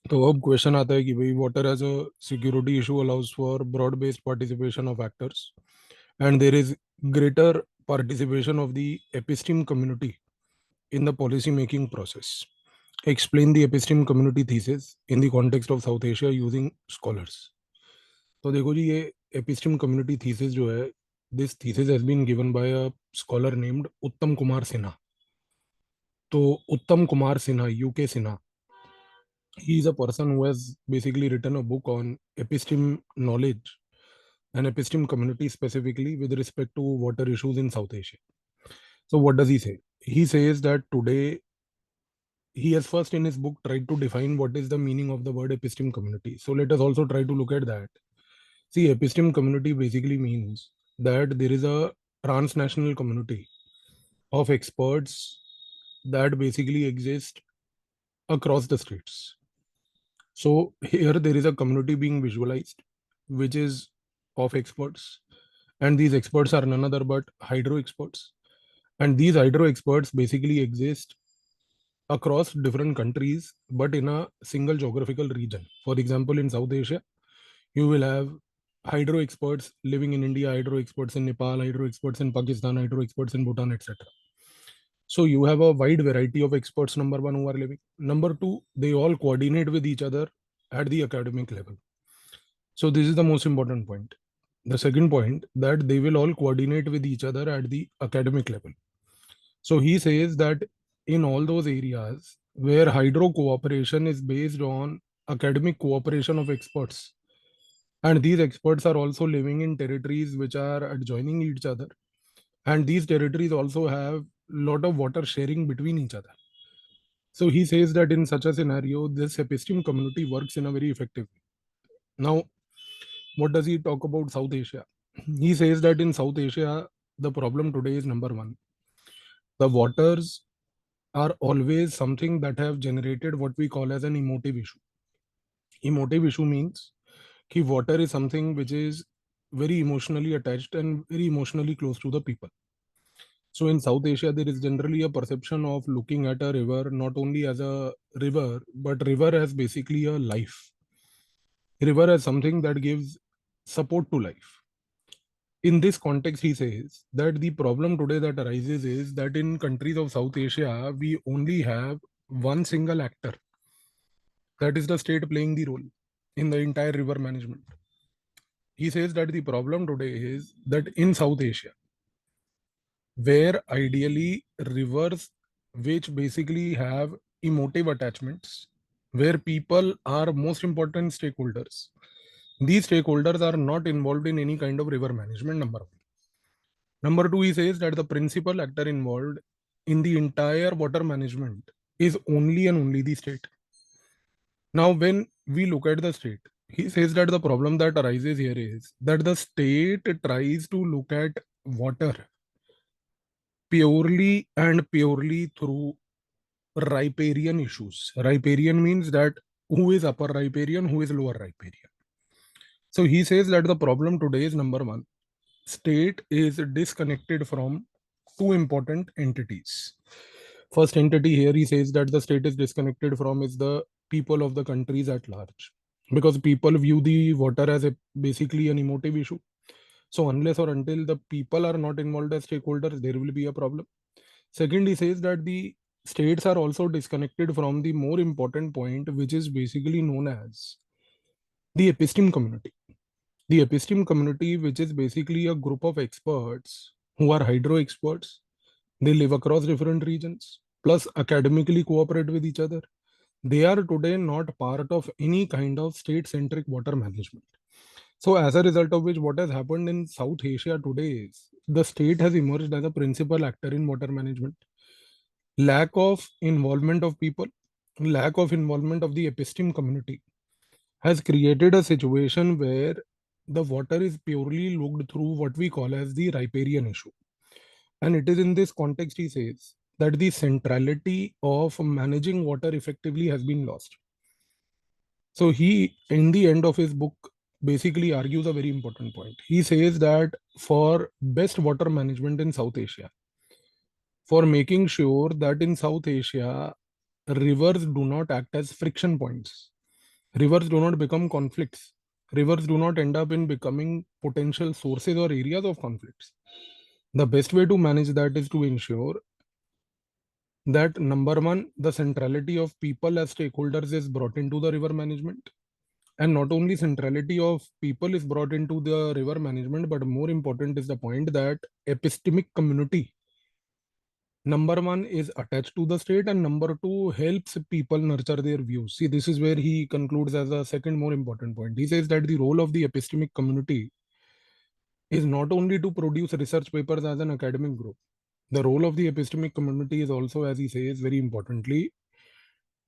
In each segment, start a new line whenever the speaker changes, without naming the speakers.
तो अब क्वेश्चन आता है कि भाई water as a security issue allows for broad based participation of actors and there is greater participation of the episteme community in the policy making process. Explain the episteme community thesis in the context of South Asia using scholars. तो देखो जी, ये episteme community thesis जो है, this thesis has been given by a scholar named उत्तम कुमार सिन्हा. तो उत्तम Kumar Sinha, UK Sinha, he is a person who has basically written a book on episteme knowledge and episteme community specifically with respect to water issues in South Asia. So what does he say? He says that today he has first in his book tried to define what is the meaning of the word episteme community. So let us also try to look at that. See, episteme community basically means that there is a transnational community of experts that basically exist across the states. So here there is a community being visualized, which is of experts, and these experts are none other but hydro experts. And these hydro experts basically exist across different countries, but in a single geographical region. For example, in South Asia, you will have hydro experts living in India, hydro experts in Nepal, hydro experts in Pakistan, hydro experts in Bhutan, etc. So you have a wide variety of experts, number one, who are living. Number two, they all coordinate with each other at the academic level. So this is the most important point. The second point, that they will all coordinate with each other at the academic level. So he says that in all those areas where hydro cooperation is based on academic cooperation of experts, and these experts are also living in territories which are adjoining each other, and these territories also have lot of water sharing between each other. So he says that in such a scenario, this episteme community works in a very effective way. Now, what does he talk about South Asia? He says that in South Asia, the problem today is number one. The waters are always something that have generated what we call as an emotive issue. Emotive issue means that water is something which is very emotionally attached and very emotionally close to the people. So in South Asia, there is generally a perception of looking at a river not only as a river, but river as basically a life. River as something that gives support to life. In this context, he says that the problem today that arises is that in countries of South Asia, we only have one single actor, that is the state, playing the role in the entire river management. He says that the problem today is that in South Asia, where ideally rivers which basically have emotive attachments, where people are most important stakeholders, these stakeholders are not involved in any kind of river management, number one. Number two, he says that the principal actor involved in the entire water management is only and only the state. Now, when we look at the state, he says that the problem that arises here is that the state tries to look at water purely and purely through riparian issues. Riparian means that who is upper riparian, who is lower riparian. So he says that the problem today is number one, state is disconnected from two important entities. First entity here, he says that the state is disconnected from is the people of the countries at large, because people view the water as a basically an emotive issue. So unless or until the people are not involved as stakeholders, there will be a problem. Second, he says that the states are also disconnected from the more important point, which is basically known as the episteme community. The episteme community, which is basically a group of experts who are hydro experts, they live across different regions, plus academically cooperate with each other. They are today not part of any kind of state-centric water management. So as a result of which, what has happened in South Asia today is the state has emerged as a principal actor in water management. Lack of involvement of people, lack of involvement of the episteme community has created a situation where the water is purely looked through what we call as the riparian issue. And it is in this context, he says, that the centrality of managing water effectively has been lost. So he, in the end of his book, basically argues a very important point. He says that for best water management in South Asia, for making sure that in South Asia, rivers do not act as friction points, Rivers do not become conflicts. Rivers do not end up in becoming potential sources or areas of conflicts. The best way to manage that is to ensure that number one, the centrality of people as stakeholders is brought into the river management. And not only centrality of people is brought into the river management, but more important is the point that epistemic community, number one, is attached to the state, and number two, helps people nurture their views. See, this is where he concludes as a second more important point. He says that the role of the epistemic community is not only to produce research papers as an academic group. The role of the epistemic community is also, as he says very importantly,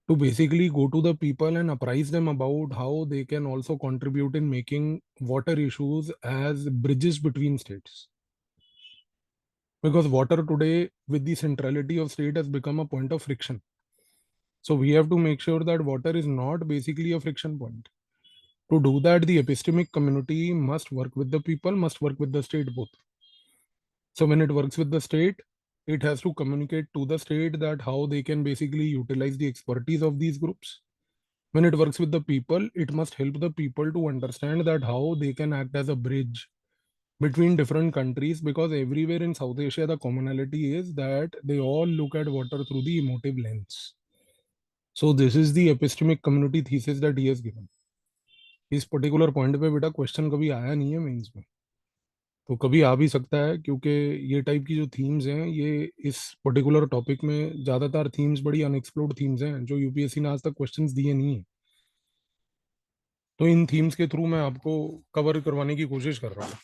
to basically go to the people and apprise them about how they can also contribute in making water issues as bridges between states. Because water today, with the centrality of state, has become a point of friction. So we have to make sure that water is not basically a friction point. To do that, the epistemic community must work with the people, must work with the state both. So when it works with the state, it has to communicate to the state that how they can basically utilize the expertise of these groups. When it works with the people, it must help the people to understand that how they can act as a bridge between different countries, because everywhere in South Asia, the commonality is that they all look at water through the emotive lens. So this is the epistemic community thesis that he has given. इस particular point पे बेटा question कभी आया नहीं है mains में, तो कभी आ भी सकता है, क्योंकि ये टाइप की जो थीम्स हैं ये इस पर्टिकुलर टॉपिक में ज़्यादातर थीम्स बड़ी अनएक्सप्लोर्ड थीम्स हैं जो यूपीएससी ने आज तक क्वेश्चंस दिए नहीं है। तो इन थीम्स के थ्रू मैं आपको कवर करवाने की कोशिश कर रहा हूँ।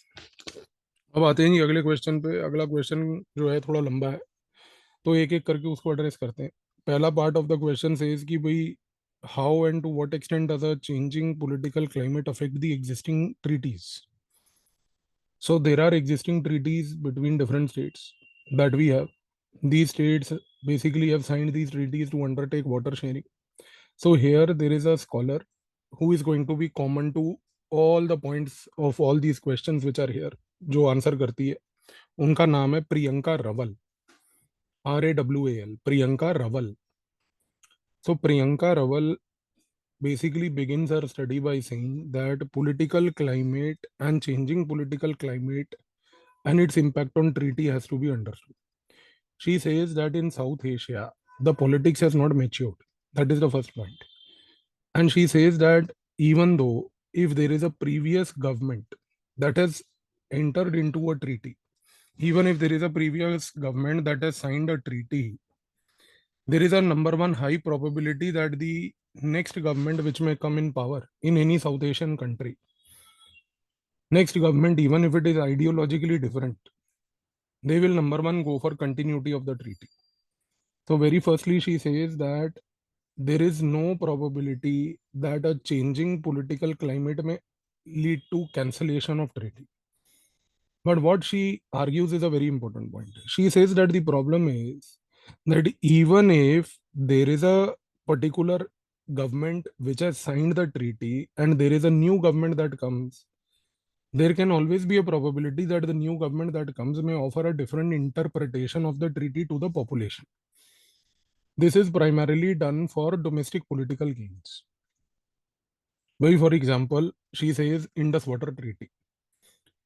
अब आते हैं जी अगले क्वेश्चन पे। अगला क्वेश्चन जो है थोड़ा लंबा है, तो एक एक करके उसको एड्रेस करते हैं। पहला part of the question says कि भाई how and to what extent does a changing political climate affect the existing treaties. So there are existing treaties between different states that we have. These states basically have signed these treaties to undertake water sharing. So here there is a scholar who is going to be common to all the points of all these questions which are here, जो answer करती है। उनका नाम है Priyanka रवल, RAWAL, Priyanka रवल। So Priyanka Raval basically begins her study by saying that political climate and changing political climate and its impact on treaty has to be understood. She says that in South Asia, the politics has not matured. That is the first point. And she says that even though if there is a previous government that has entered into a treaty, even if there is a previous government that has signed a treaty, there is a number one high probability that the next government which may come in power in any South Asian country, next government, even if it is ideologically different, they will number one go for continuity of the treaty. So very firstly, she says that there is no probability that a changing political climate may lead to cancellation of treaty. But what she argues is a very important point. She says that the problem is that even if there is a particular government which has signed the treaty and there is a new government that comes, there can always be a probability that the new government that comes may offer a different interpretation of the treaty to the population. This is primarily done for domestic political gains. By, for example, she says Indus Water Treaty.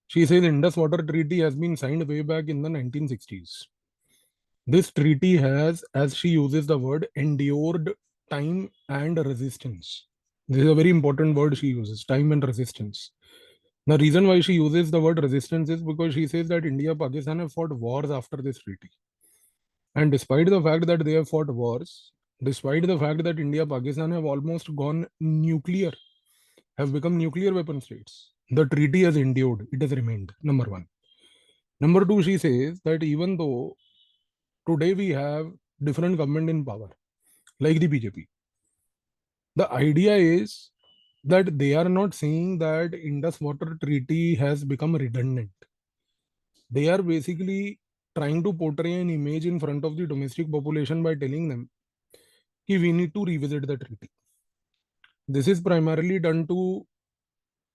She says Indus Water Treaty has been signed way back in the 1960s. This treaty has, as she uses the word, endured time and resistance. This is a very important word she uses, time and resistance. The reason why she uses the word resistance is because she says that India, Pakistan have fought wars after this treaty. And despite the fact that they have fought wars, despite the fact that India, Pakistan have almost gone nuclear, have become nuclear weapon states, the treaty has endured, it has remained, number one. Number two, she says that even though today we have different government in power, like the BJP, the idea is that they are not saying that Indus Water Treaty has become redundant. They are basically trying to portray an image in front of the domestic population by telling them that we need to revisit the treaty. This is primarily done to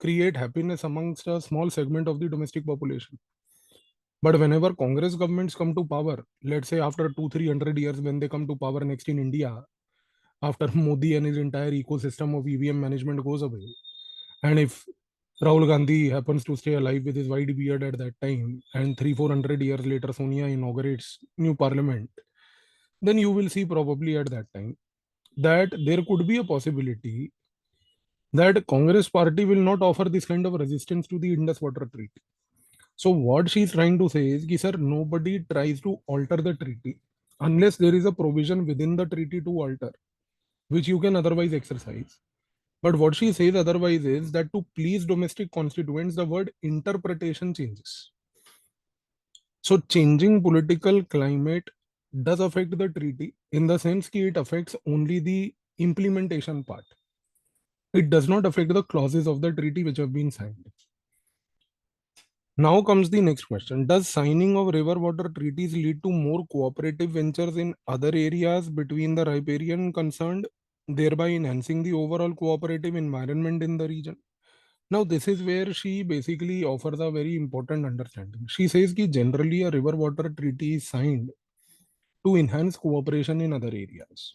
create happiness amongst a small segment of the domestic population. But whenever Congress governments come to power, let's say after 200-300 years when they come to power next in India, after Modi and his entire ecosystem of EVM management goes away, and if Rahul Gandhi happens to stay alive with his white beard at that time, and 300-400 years later Sonia inaugurates new parliament, then you will see probably at that time that there could be a possibility that Congress party will not offer this kind of resistance to the Indus Water Treaty. So what she's trying to say is, ki, sir, nobody tries to alter the treaty unless there is a provision within the treaty to alter, which you can otherwise exercise. But what she says otherwise is that to please domestic constituents, the word interpretation changes. So changing political climate does affect the treaty in the sense that it affects only the implementation part. It does not affect the clauses of the treaty which have been signed. Now comes the next question. Does signing of river water treaties lead to more cooperative ventures in other areas between the riparian concerned, thereby enhancing the overall cooperative environment in the region? Now, this is where she basically offers a very important understanding. She says that generally a river water treaty is signed to enhance cooperation in other areas.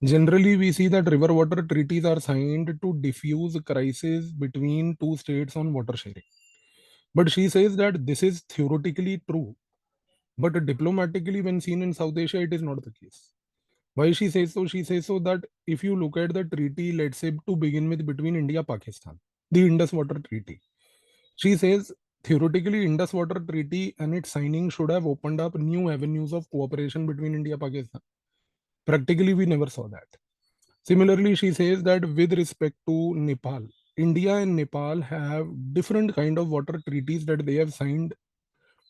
Generally, we see that river water treaties are signed to diffuse crisis between two states on water sharing. But she says that this is theoretically true, but diplomatically, when seen in South Asia, it is not the case. Why she says so? She says so that if you look at the treaty, let's say to begin with, between India and Pakistan, the Indus Water Treaty, she says theoretically, Indus Water Treaty and its signing should have opened up new avenues of cooperation between India and Pakistan. Practically, we never saw that. Similarly, she says that with respect to Nepal, India and Nepal have different kind of water treaties that they have signed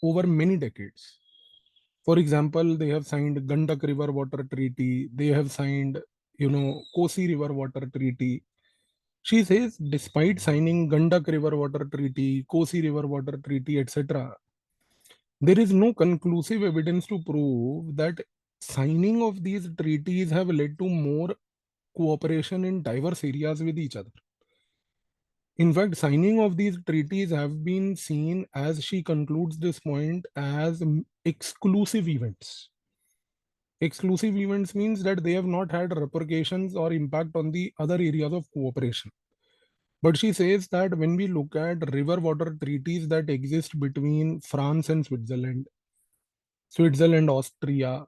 over many decades. For example, they have signed Gandak River Water Treaty. They have signed, Kosi River Water Treaty. She says, despite signing Gandak River Water Treaty, Kosi River Water Treaty, etc., there is no conclusive evidence to prove that signing of these treaties have led to more cooperation in diverse areas with each other. In fact, signing of these treaties have been seen, as she concludes this point, as exclusive events. Exclusive events means that they have not had repercussions or impact on the other areas of cooperation. But she says that when we look at river water treaties that exist between France and Switzerland, Switzerland, Austria,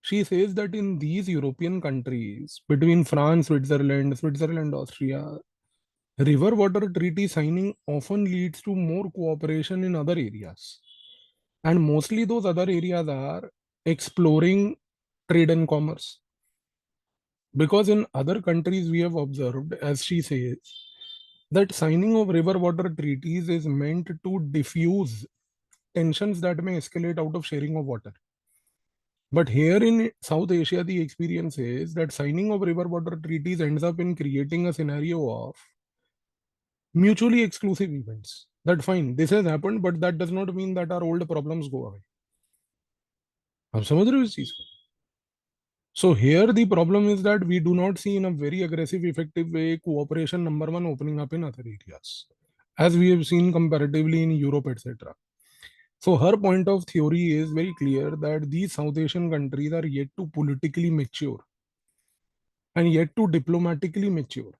she says that in these European countries, between France, Switzerland, Austria, river water treaty signing often leads to more cooperation in other areas. And mostly those other areas are exploring trade and commerce. Because in other countries, we have observed, as she says, that signing of river water treaties is meant to diffuse tensions that may escalate out of sharing of water. But here in South Asia, the experience is that signing of river water treaties ends up in creating a scenario of mutually exclusive events. That fine, this has happened, but that does not mean that our old problems go away. आप समझ रहे हो इस चीज को? So here the problem is that we do not see in a very aggressive, effective way cooperation number one opening up in other areas, as we have seen comparatively in Europe, etc. So her point of theory is very clear that these South Asian countries are yet to politically mature and yet to diplomatically mature.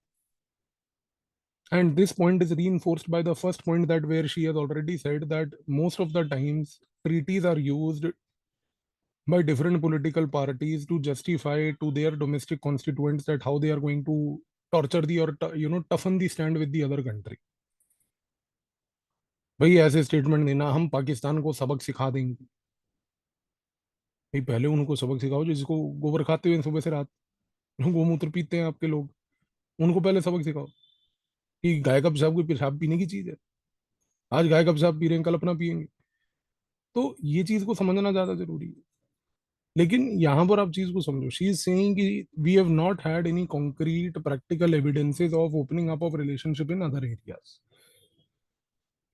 And this point is reinforced by the first point, that where she has already said that most of the times treaties are used by different political parties to justify to their domestic constituents that how they are going to torture the or toughen the stand with the other country. भाई ऐसे statement देना हम पाकिस्तान को सबक सिखा देंगे, भाई पहले उनको सबक सिखाओ जिसको गोबर खाते हुए सुबह से रात गोमूत्र पीते हैं आपके लोग, उनको पहले सबक सिखाओ कि गाय का पेशाब कोई पेशाब पीने की चीज है। आज गाय का पेशाब पी रहे हैं, कल अपना पियेंगे। तो ये चीज को समझना ज्यादा जरूरी है। लेकिन यहाँ पर आप चीज को समझो, शी इज सेइंग कि we have not had any concrete practical evidences of opening up of relationship in other areas.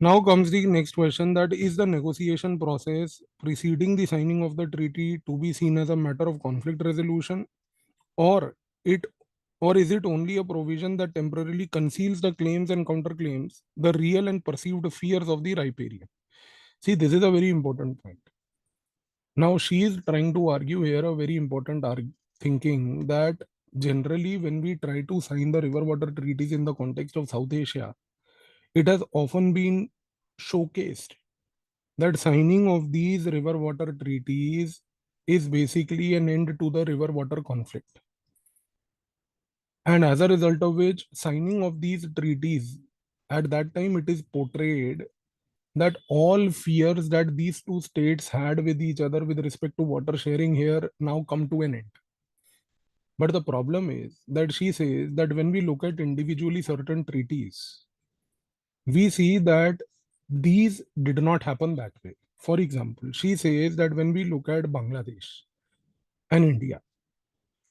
Now comes the next question, that is the negotiation process preceding the signing of the treaty to be seen as a matter of conflict resolution, or it or is it only a provision that temporarily conceals the claims and counterclaims, the real and perceived fears of the riparian? See, this is a very important point. Now she is trying to argue here a very important thinking that generally when we try to sign the river water treaties in the context of South Asia, it has often been showcased that signing of these river water treaties is basically an end to the river water conflict. And as a result of which, signing of these treaties, at that time, it is portrayed that all fears that these two states had with each other with respect to water sharing here now come to an end. But the problem is that she says that when we look at individually certain treaties, we see that these did not happen that way. For example, she says that when we look at Bangladesh and India,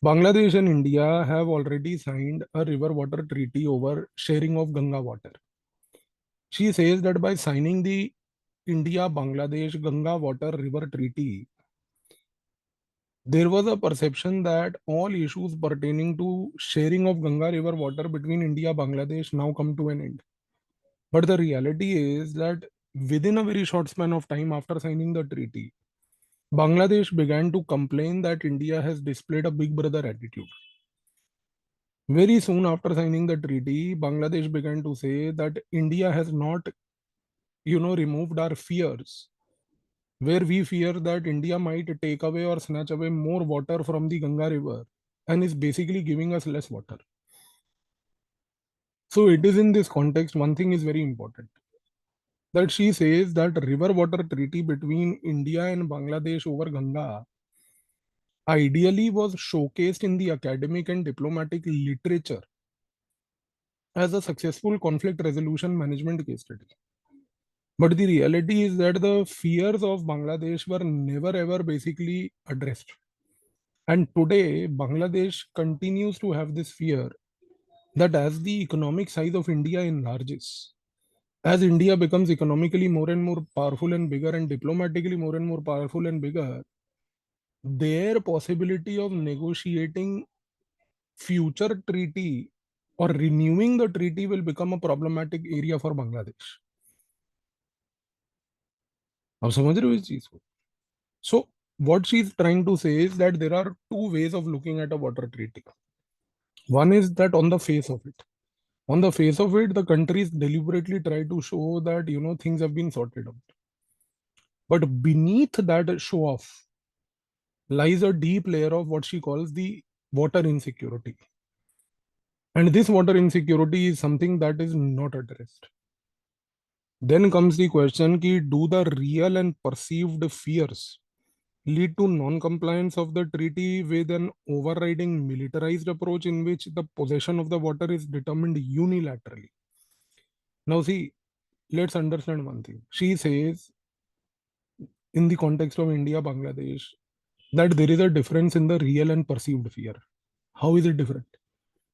Bangladesh and India have already signed a river water treaty over sharing of Ganga water. She says that by signing the India Bangladesh Ganga Water River Treaty, there was a perception that all issues pertaining to sharing of Ganga River water between India Bangladesh now come to an end. But the reality is that within a very short span of time after signing the treaty, Bangladesh began to complain that India has displayed a big brother attitude. Very soon after signing the treaty, Bangladesh began to say that India has not, removed our fears, where we fear that India might take away or snatch away more water from the Ganga River and is basically giving us less water. So it is in this context, one thing is very important, that she says that river water treaty between India and Bangladesh over Ganga ideally was showcased in the academic and diplomatic literature as a successful conflict resolution management case study. But the reality is that the fears of Bangladesh were never ever basically addressed. And today, Bangladesh continues to have this fear that as the economic size of India enlarges, as India becomes economically more and more powerful and bigger, and diplomatically more and more powerful and bigger, their possibility of negotiating future treaty or renewing the treaty will become a problematic area for Bangladesh. आप समझ रहे हो इस चीज को? So what she's trying to say is that there are two ways of looking at a water treaty. One is that on the face of it, the countries deliberately try to show that things have been sorted out. But beneath that show off lies a deep layer of what she calls the water insecurity. And this water insecurity is something that is not addressed. Then comes the question ki, do the real and perceived fears lead to non-compliance of the treaty with an overriding militarized approach in which the possession of the water is determined unilaterally? Now see, let's understand one thing. She says in the context of India, Bangladesh, that there is a difference in the real and perceived fear. How is it different?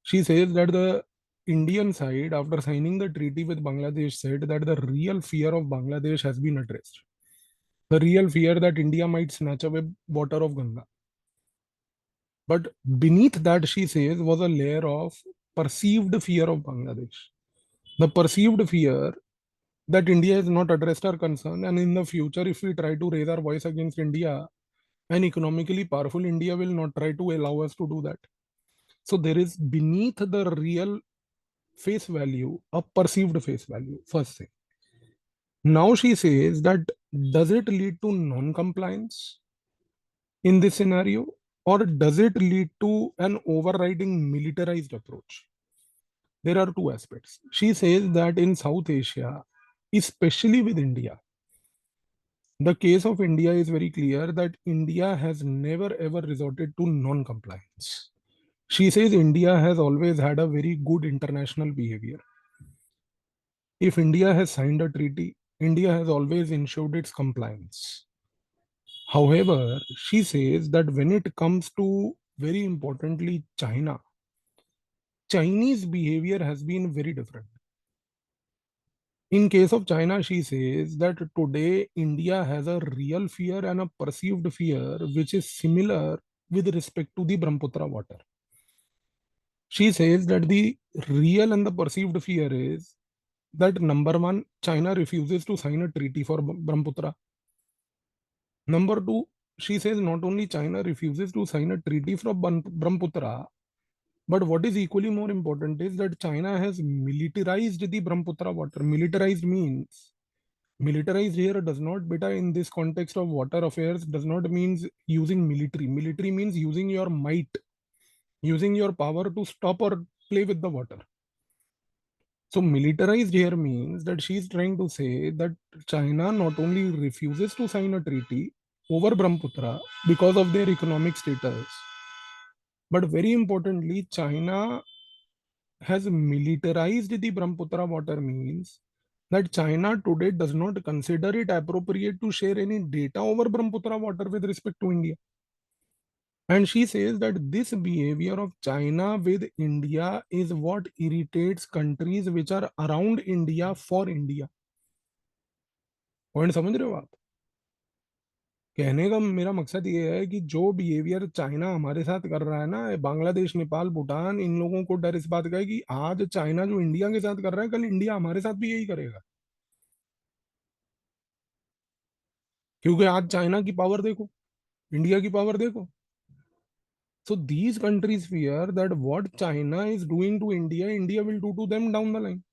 She says that the Indian side, after signing the treaty with Bangladesh, said that the real fear of Bangladesh has been addressed. The real fear that India might snatch away water of Ganga. But beneath that, she says, was a layer of perceived fear of Bangladesh. The perceived fear that India has not addressed our concern, and in the future, if we try to raise our voice against India, an economically powerful India will not try to allow us to do that. So there is beneath the real face value a perceived face value, first thing. Now she says that does it lead to non-compliance in this scenario, or does it lead to an overriding militarized approach? There are two aspects. She says that in South Asia, especially with India, the case of India is very clear that India has never ever resorted to non-compliance. She says India has always had a very good international behavior. If India has signed a treaty, India has always ensured its compliance. However, she says that when it comes to, very importantly, China, Chinese behavior has been very different. In case of China, she says that today India has a real fear and a perceived fear which is similar with respect to the Brahmaputra water. She says that the real and the perceived fear is that number one, China refuses to sign a treaty for Brahmaputra. Number two, she says not only China refuses to sign a treaty from Brahmaputra, but what is equally more important is that China has militarized the Brahmaputra water. Militarized here does not, beta, in this context of water affairs, does not means using military. Military means using your might, using your power to stop or play with the water. So militarized here means that she's trying to say that China not only refuses to sign a treaty over Brahmaputra because of their economic status, but very importantly, China has militarized the Brahmaputra water means that China today does not consider it appropriate to share any data over Brahmaputra water with respect to India. And she says that this behavior of China with India is what irritates countries which are around India for India. Point समझ रहे हो आप? कहने का मेरा मकसद ये है कि जो बिहेवियर चाइना हमारे साथ कर रहा है ना, बांग्लादेश, नेपाल, भूटान, इन लोगों को डर इस बात का है कि आज चाइना जो इंडिया के साथ कर रहा है, कल इंडिया हमारे साथ भी यही करेगा. क्योंकि आज चाइना की पावर देखो, इंडिया की पावर देखो. So these countries fear that what China is doing to India, India will do to them down the line.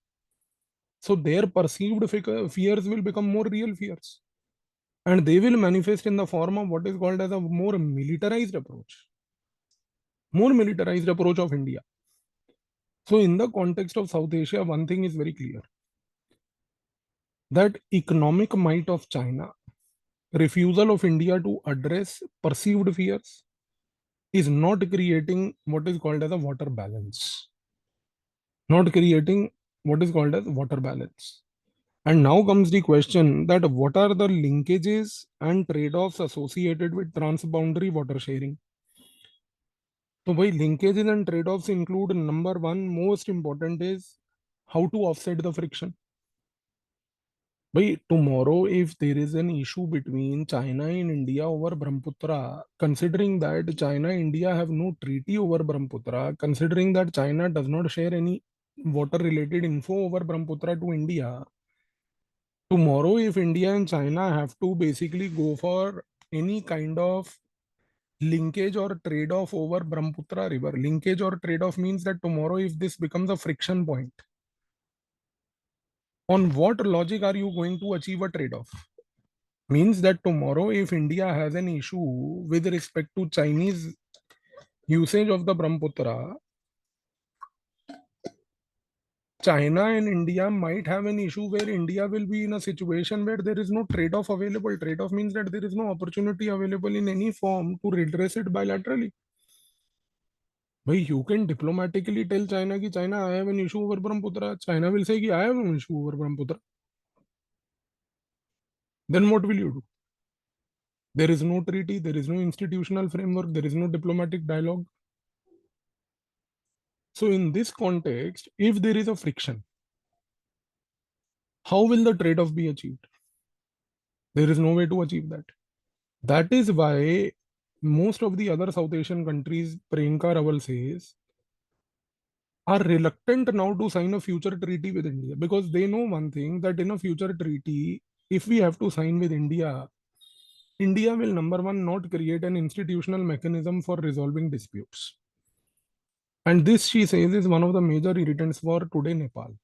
So their perceived fears will become more real fears. And they will manifest in the form of what is called as a more militarized approach. More militarized approach of India. So in the context of South Asia, one thing is very clear. That economic might of China, refusal of India to address perceived fears, is not creating what is called as a water balance. Not creating what is called as water balance. And now comes the question that what are the linkages and trade-offs associated with transboundary water sharing? So by linkages and trade-offs include, number one, most important is how to offset the friction. By tomorrow, if there is an issue between China and India over Brahmaputra, considering that China and India have no treaty over Brahmaputra, considering that China does not share any water-related info over Brahmaputra to India, tomorrow, if India and China have to basically go for any kind of linkage or trade-off over Brahmaputra river, linkage or trade-off means that tomorrow, if this becomes a friction point, on what logic are you going to achieve a trade-off? Means that tomorrow, if India has an issue with respect to Chinese usage of the Brahmaputra, China and India might have an issue where India will be in a situation where there is no trade-off available. Trade-off means that there is no opportunity available in any form to redress it bilaterally. Bhai, you can diplomatically tell China ki China, I have an issue over Brahmaputra. China will say ki I have an issue over Brahmaputra. Then what will you do? There is no treaty, there is no institutional framework, there is no diplomatic dialogue. So in this context, if there is a friction, how will the trade-off be achieved? There is no way to achieve that. That is why most of the other South Asian countries, Priyanka Raval says, are reluctant now to sign a future treaty with India because they know one thing, that in a future treaty, if we have to sign with India, India will, number one, not create an institutional mechanism for resolving disputes. And this, she says, is one of the major irritants for today Nepal.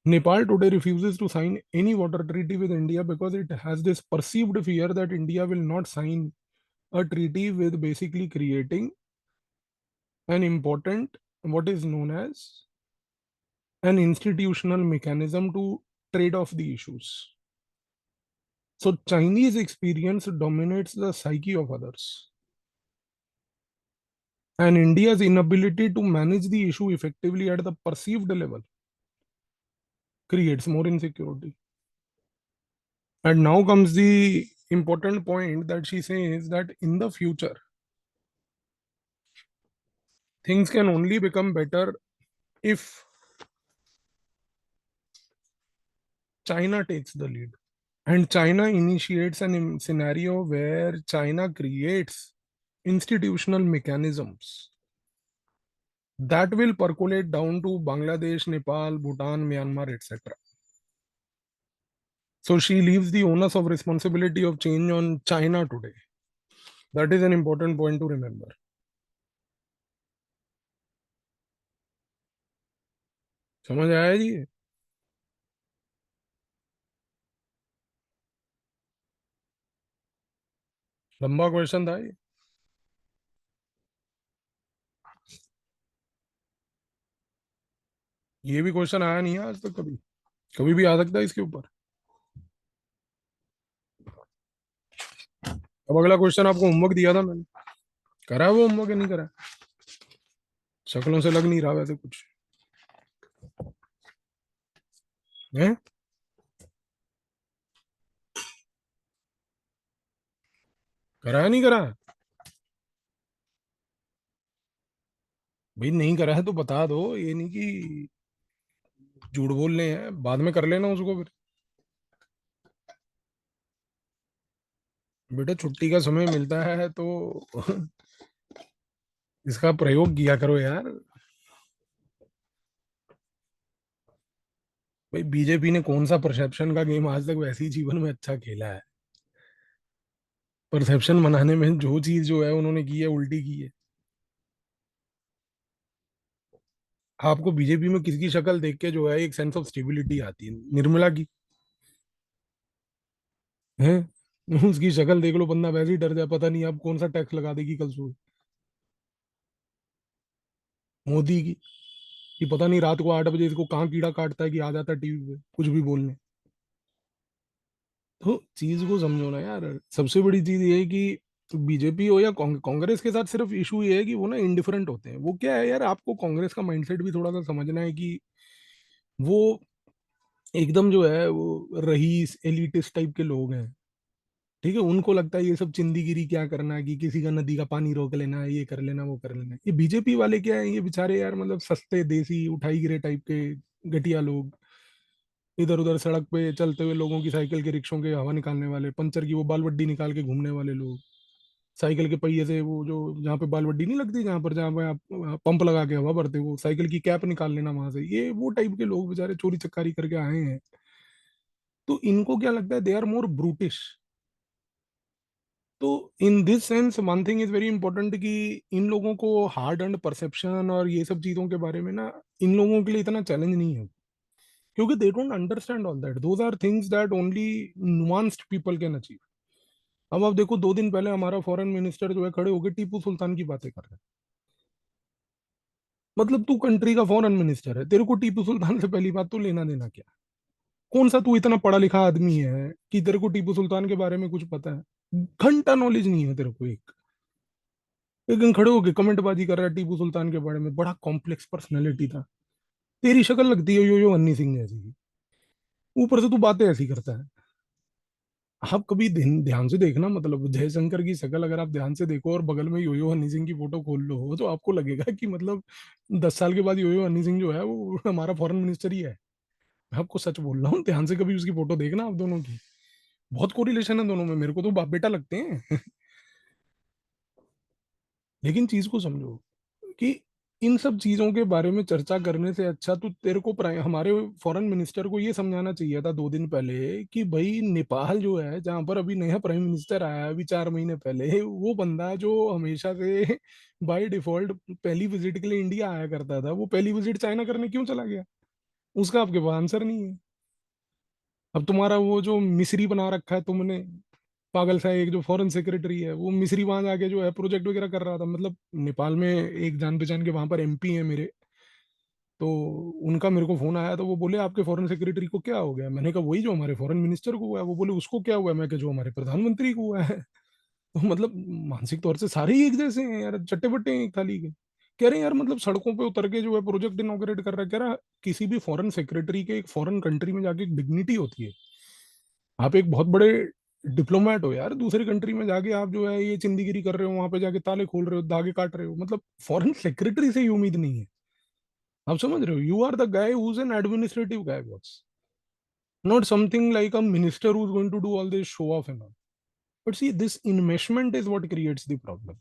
Nepal today refuses to sign any water treaty with India because it has this perceived fear that India will not sign a treaty with basically creating an important, what is known as an institutional mechanism to trade off the issues. So Chinese experience dominates the psyche of others. And India's inability to manage the issue effectively at the perceived level creates more insecurity. And now comes the important point that she says that in the future, things can only become better if China takes the lead. And China initiates an scenario where China creates institutional mechanisms that will percolate down to Bangladesh, Nepal, Bhutan, Myanmar, etc. So she leaves the onus of responsibility of change on China today. That is an important point two remember. समझ आया जी? लंबा question था ये। ये भी question आया नहीं है आज तक कभी। कभी भी आ सकता है इसके ऊपर। अब अगला क्वेश्चन, आपको होमवर्क दिया था मैंने, करा है वो होमवर्क या नहीं करा? शक्लों से लग नहीं रहा वैसे कुछ है। करा है नहीं करा है? भाई नहीं करा है तो बता दो, ये नहीं कि झूठ बोलने हैं, बाद में कर लेना उसको फिर। बेटा छुट्टी का समय मिलता है तो इसका प्रयोग किया करो यार। भाई बीजेपी ने कौन सा परसेप्शन का गेम आज तक वैसे ही जीवन में अच्छा खेला है? परसेप्शन बनाने में जो चीज जो है उन्होंने की है, उल्टी की है। आपको बीजेपी में किसकी शक्ल देख के जो है एक सेंस ऑफ स्टेबिलिटी आती है? निर्मला की है। उसकी शक्ल देख लो, बंदा वैसे ही डर जाए, पता नहीं अब कौन सा टैक्स लगा देगी कल सुबह। मोदी की, कि पता नहीं रात को 8 बजे इसको कहाँ कीड़ा काटता है कि आ जाता है टीवी पे कुछ भी बोलने। तो चीज को समझो ना यार। सबसे बड़ी चीज ये है कि बीजेपी हो या कांग्रेस के साथ सिर्फ इशू ये है कि वो ना इंडिफरेंट होते हैं। वो क्या है यार, आपको कांग्रेस का माइंडसेट भी थोड़ा सा समझना है कि वो एकदम जो है वो रईस एलिटिस्ट टाइप के लोग हैं। ठीक है, उनको लगता है ये सब चिंदीगिरी क्या करना है, कि किसी का नदी का पानी रोक लेना है, ये कर लेना वो कर लेना है। ये बीजेपी वाले क्या है, ये बेचारे यार मतलब सस्ते देसी उठाई गिरे टाइप के घटिया लोग। इधर उधर सड़क पे चलते हुए लोगों की साइकिल के रिक्शों के हवा निकालने वाले, पंचर की वो बाल बड्डी निकाल के घूमने वाले लोग। साइकिल के पहिए से वो जो जहाँ पे बाल बड्डी नहीं लगती, जहाँ पे आप पंप लगा के हवा भरते हो, साइकिल की कैप निकाल लेना वहां से, ये वो टाइप के लोग बेचारे चोरी चक्कारी करके आए हैं। तो इनको क्या लगता है, दे आर मोर ब्रूटिश। तो in this sense one thing is very important कि इन लोगों को हार्ड एंड परसेप्शन और ये सब चीजों के बारे में ना, इन लोगों के लिए इतना चैलेंज नहीं है, क्योंकि they don't understand all that. Those are things that only nuanced people can achieve. अब आप देखो, 2 दिन पहले हमारा फॉरेन मिनिस्टर जो है खड़े होकर टीपू सुल्तान की बातें कर रहे हैं। मतलब तू कंट्री का फॉरेन मिनिस्टर है, तेरे को टीपू सुल्तान से पहली बात तो लेना देना क्या? कौन सा तू इतना पढ़ा लिखा आदमी है कि तेरे को टीपू सुल्तान के बारे में कुछ पता है? घंटा नॉलेज नहीं है तेरे को एक। लेकिन खड़े होके कमेंटबाजी कर रहा है टीपू सुल्तान के बारे में, बड़ा कॉम्प्लेक्स पर्सनैलिटी था। तेरी शक्ल लगती है यो यो हन्नी सिंह जैसी, ऊपर से तू बातें ऐसी करता है। आप कभी ध्यान ध्यान से देखना, मतलब जयशंकर की शक्ल अगर आप ध्यान से देखो और बगल में योयो हनी सिंह की फोटो खोल लो, तो आपको लगेगा कि मतलब 10 साल के बाद योयो हनी सिंह जो है वो हमारा फॉरेन मिनिस्टर ही है। मैं आपको सच बोल रहा हूँ, ध्यान से कभी उसकी फोटो देखना आप दोनों की। बहुत कोरिलेशन है दोनों में, मेरे को तो बाप बेटा लगते हैं। लेकिन चीज को समझो कि इन सब चीजों के बारे में चर्चा करने से अच्छा तो तेरे को हमारे फॉरेन मिनिस्टर को ये समझाना चाहिए था 2 दिन पहले कि भाई नेपाल जो है, जहां पर अभी नया प्राइम मिनिस्टर आया है अभी 4 महीने पहले, वो बंदा जो हमेशा से बाय डिफॉल्ट पहली विजिट के लिए इंडिया आया करता था, वो पहली विजिट चाइना करने क्यों चला गया? उसका आपके पास आंसर नहीं है। अब तुम्हारा वो जो मिस्री बना रखा है तुमने, पागल सा एक जो फॉरेन सेक्रेटरी है, वो मिस्री वहां जाके जो है प्रोजेक्ट वगैरह कर रहा था। मतलब नेपाल में एक जान पहचान के वहां पर एमपी है मेरे, तो उनका मेरे को फोन आया, तो वो बोले आपके फॉरेन सेक्रेटरी को क्या हो गया? मैंने कहा वही जो हमारे फॉरेन मिनिस्टर को हुआ है। वो बोले उसको क्या हुआ है? मैं कहा जो हमारे प्रधानमंत्री को हुआ है। तो मतलब मानसिक तौर से सारे ही एक जैसे हैं यार, चट्टे बट्टे हैं एक थाली के। कह रहे हैं यार मतलब सड़कों पे उतर के जो है प्रोजेक्ट इनॉग्रेट कर रहा है। कह रहा किसी भी फॉरेन सेक्रेटरी के एक फॉरेन कंट्री में जाके एक डिग्निटी होती है। आप एक बहुत बड़े डिप्लोमेट हो यार, दूसरी कंट्री में जाके आप जो है ये चिंदीगिरी कर रहे हो, वहां पे जाके ताले खोल रहे हो, धागे काट रहे हो। मतलब फॉरेन सेक्रेटरी से ही उम्मीद नहीं है। आप समझ रहे हो? You are the guy who is an administrative guy boss, not something like a minister who's going to do all this show off and all. But see, this enmeshment is what creates the problem.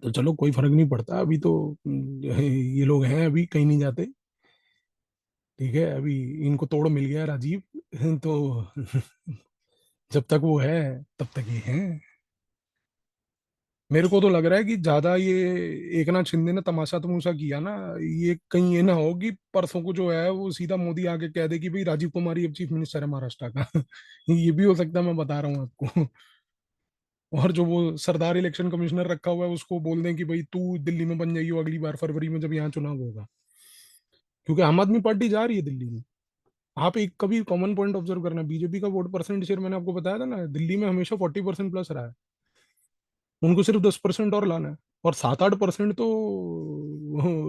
तो चलो कोई फर्क नहीं पड़ता अभी तो। ये लोग हैं अभी कहीं नहीं जाते। ठीक है, अभी इनको तोड़ मिल गया राजीव। तो जब तक वो है तब तक ये हैं। मेरे को तो लग रहा है कि ज्यादा ये एक नाथ शिंदे ने तमाशा तमूशा किया ना, ये कहीं ये ना हो कि परसों को जो है वो सीधा मोदी आके कह दे कि भाई राजीव कुमार ही अब चीफ मिनिस्टर है महाराष्ट्र का। ये भी हो सकता है, मैं बता रहा हूँ आपको। और जो वो सरदार इलेक्शन कमिश्नर रखा हुआ है उसको बोल दें कि भाई तू दिल्ली में बन जाइयो अगली बार फरवरी में जब यहाँ चुनाव होगा, क्योंकि आम आदमी पार्टी जा रही है दिल्ली में। आप एक कभी कॉमन पॉइंट ऑब्जर्व करना, बीजेपी का वोट परसेंट शेयर मैंने आपको बताया था ना, दिल्ली में हमेशा 40% प्लस रहा है। उनको सिर्फ 10% और लाना है। और 7-8% तो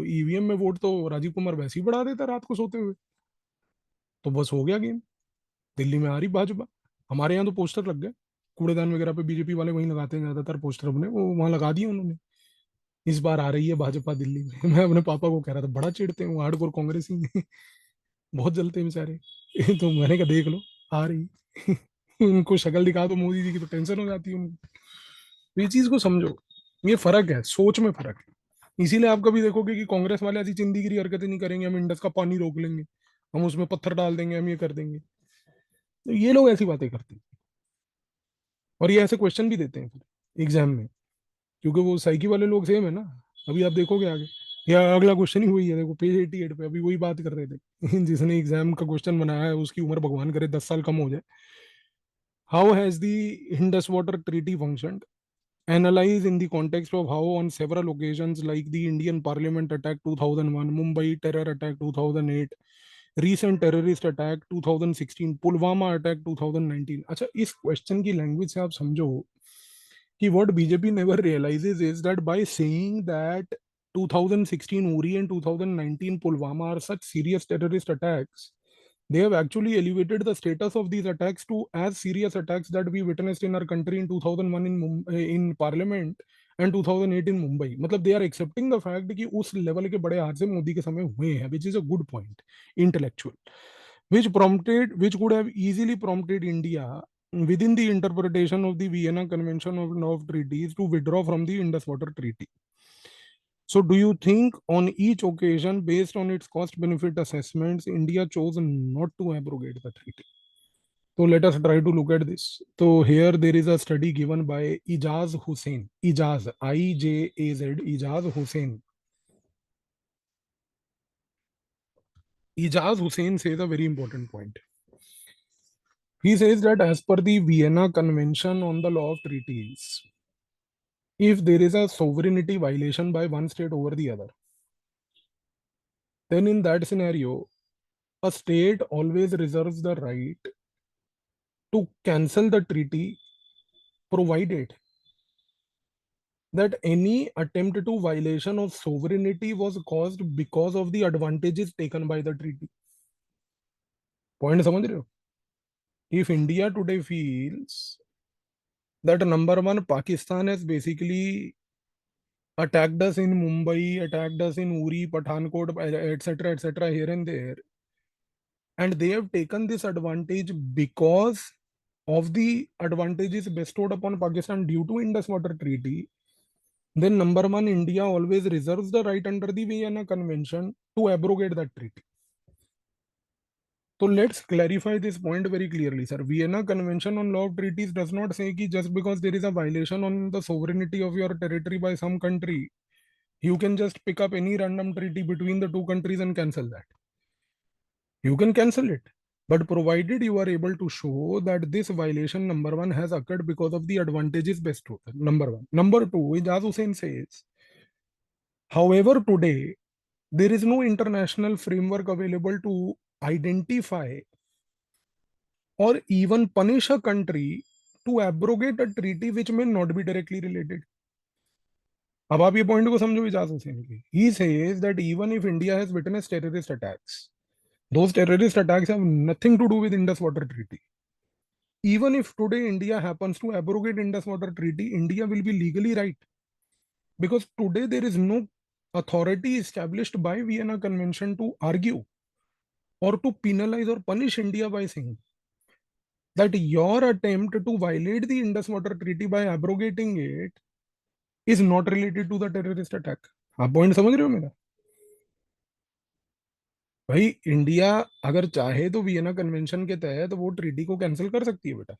ईवीएम में वोट तो राजीव कुमार वैसे ही बढ़ा देता रात को सोते हुए। तो बस हो गया गेम। दिल्ली में आ रही भाजपा। हमारे यहाँ तो पोस्टर लग गए, कूड़ेदान वगैरह पे बीजेपी वाले वहीं लगाते हैं ज्यादातर पोस्टर, अपने वो वहां लगा दिए उन्होंने। इस बार आ रही है भाजपा दिल्ली में। मैं अपने पापा को कह रहा था, बड़ा चिढ़ते हैं वो हार्डकोर कांग्रेसी हैं। बहुत जलते हैं बेचारे। तो मैंने कहा देख लो, आ रही। उनको शक्ल दिखा दो मोदी जी की तो टेंशन हो जाती है उनको। तो ये चीज को समझो, ये फर्क है, सोच में फर्क है। इसीलिए आप कभी देखोगे कि कांग्रेस वाले ऐसी चिंदीगिरी हरकतें नहीं करेंगे, हम इंडस का पानी रोक लेंगे, हम उसमें पत्थर डाल देंगे, हम ये कर देंगे। तो ये लोग ऐसी बातें करते हैं। और ये ऐसे क्वेश्चन भी देते हैं फिर एग्जाम में, क्योंकि वो साइकी वाले लोग सेम है ना। अभी आप देखोगे आगे, या अगला क्वेश्चन ही वही है, देखो पेज 88 पे अभी वही बात कर रहे थे। जिसने एग्जाम का क्वेश्चन बनाया है उसकी उम्र भगवान करे 10 साल कम हो जाए। How has the Indus water treaty function? Analyze in the context of how on several occasions like the Indian Parliament attack 2001, Mumbai terror attack 2008, recent terrorist attack 2016, Pulwama attack 2019। अच्छा, इस क्वेश्चन की लैंग्वेज से आप समझो कि what BJP never realizes is that by saying that 2016 Uri and 2019 Pulwama are such serious terrorist attacks, they have actually elevated the status of these attacks to as serious attacks that we witnessed in our country in 2001 in Parliament and 2008 in Mumbai. मतलब they are accepting the fact कि उस level के बड़े हादसे मोदी के समय हुए हैं, which is a good point, intellectual, which could have easily prompted India within the interpretation of the Vienna Convention of Treaties to withdraw from the Indus Water Treaty. So, do you think on each occasion, based on its cost benefit assessments, India chose not to abrogate the treaty? So, let us try to look at this. So, here there is a study given by Ijaz Hussain. Ijaz, IJAZ, Ijaz Hussain. Ijaz Hussain says a very important point. He says that as per the Vienna Convention on the Law of Treaties, if there is a sovereignty violation by one state over the other, then in that scenario, a state always reserves the right to cancel the treaty, provided that any attempt to violation of sovereignty was caused because of the advantages taken by the treaty. Point समझ रहे हो? If India today feels that number one, Pakistan has basically attacked us in Mumbai, attacked us in Uri, Pathankot, etc., here and there, and they have taken this advantage because of the advantages bestowed upon Pakistan due to Indus Water Treaty, then number one, India always reserves the right under the Vienna Convention to abrogate that treaty. So let's clarify this point very clearly, sir. Vienna Convention on Law of Treaties does not say that just because there is a violation on the sovereignty of your territory by some country, you can just pick up any random treaty between the two countries and cancel that. You can cancel it, but provided you are able to show that this violation, number one, has occurred because of the advantages bestowed. Number one. Number two, Ijaz Hussain says, however, today there is no international framework available to identify or even punish a country to abrogate a treaty which may not be directly related. अब आप ये point को समझो इजाज हुसैन की. He says that even if India has witnessed terrorist attacks, those terrorist attacks have nothing to do with Indus Water Treaty. Even if today India happens to abrogate Indus Water Treaty, India will be legally right, because today there is no authority established by Vienna Convention to argue or to penalize or punish India by saying that your attempt to violate the Indus Water Treaty by abrogating it is not related to the terrorist attack. आप point समझ रहे हो मेरा? भाई India अगर चाहे तो Vienna convention के तहत वो ट्रीटी को कैंसिल कर सकती है बेटा.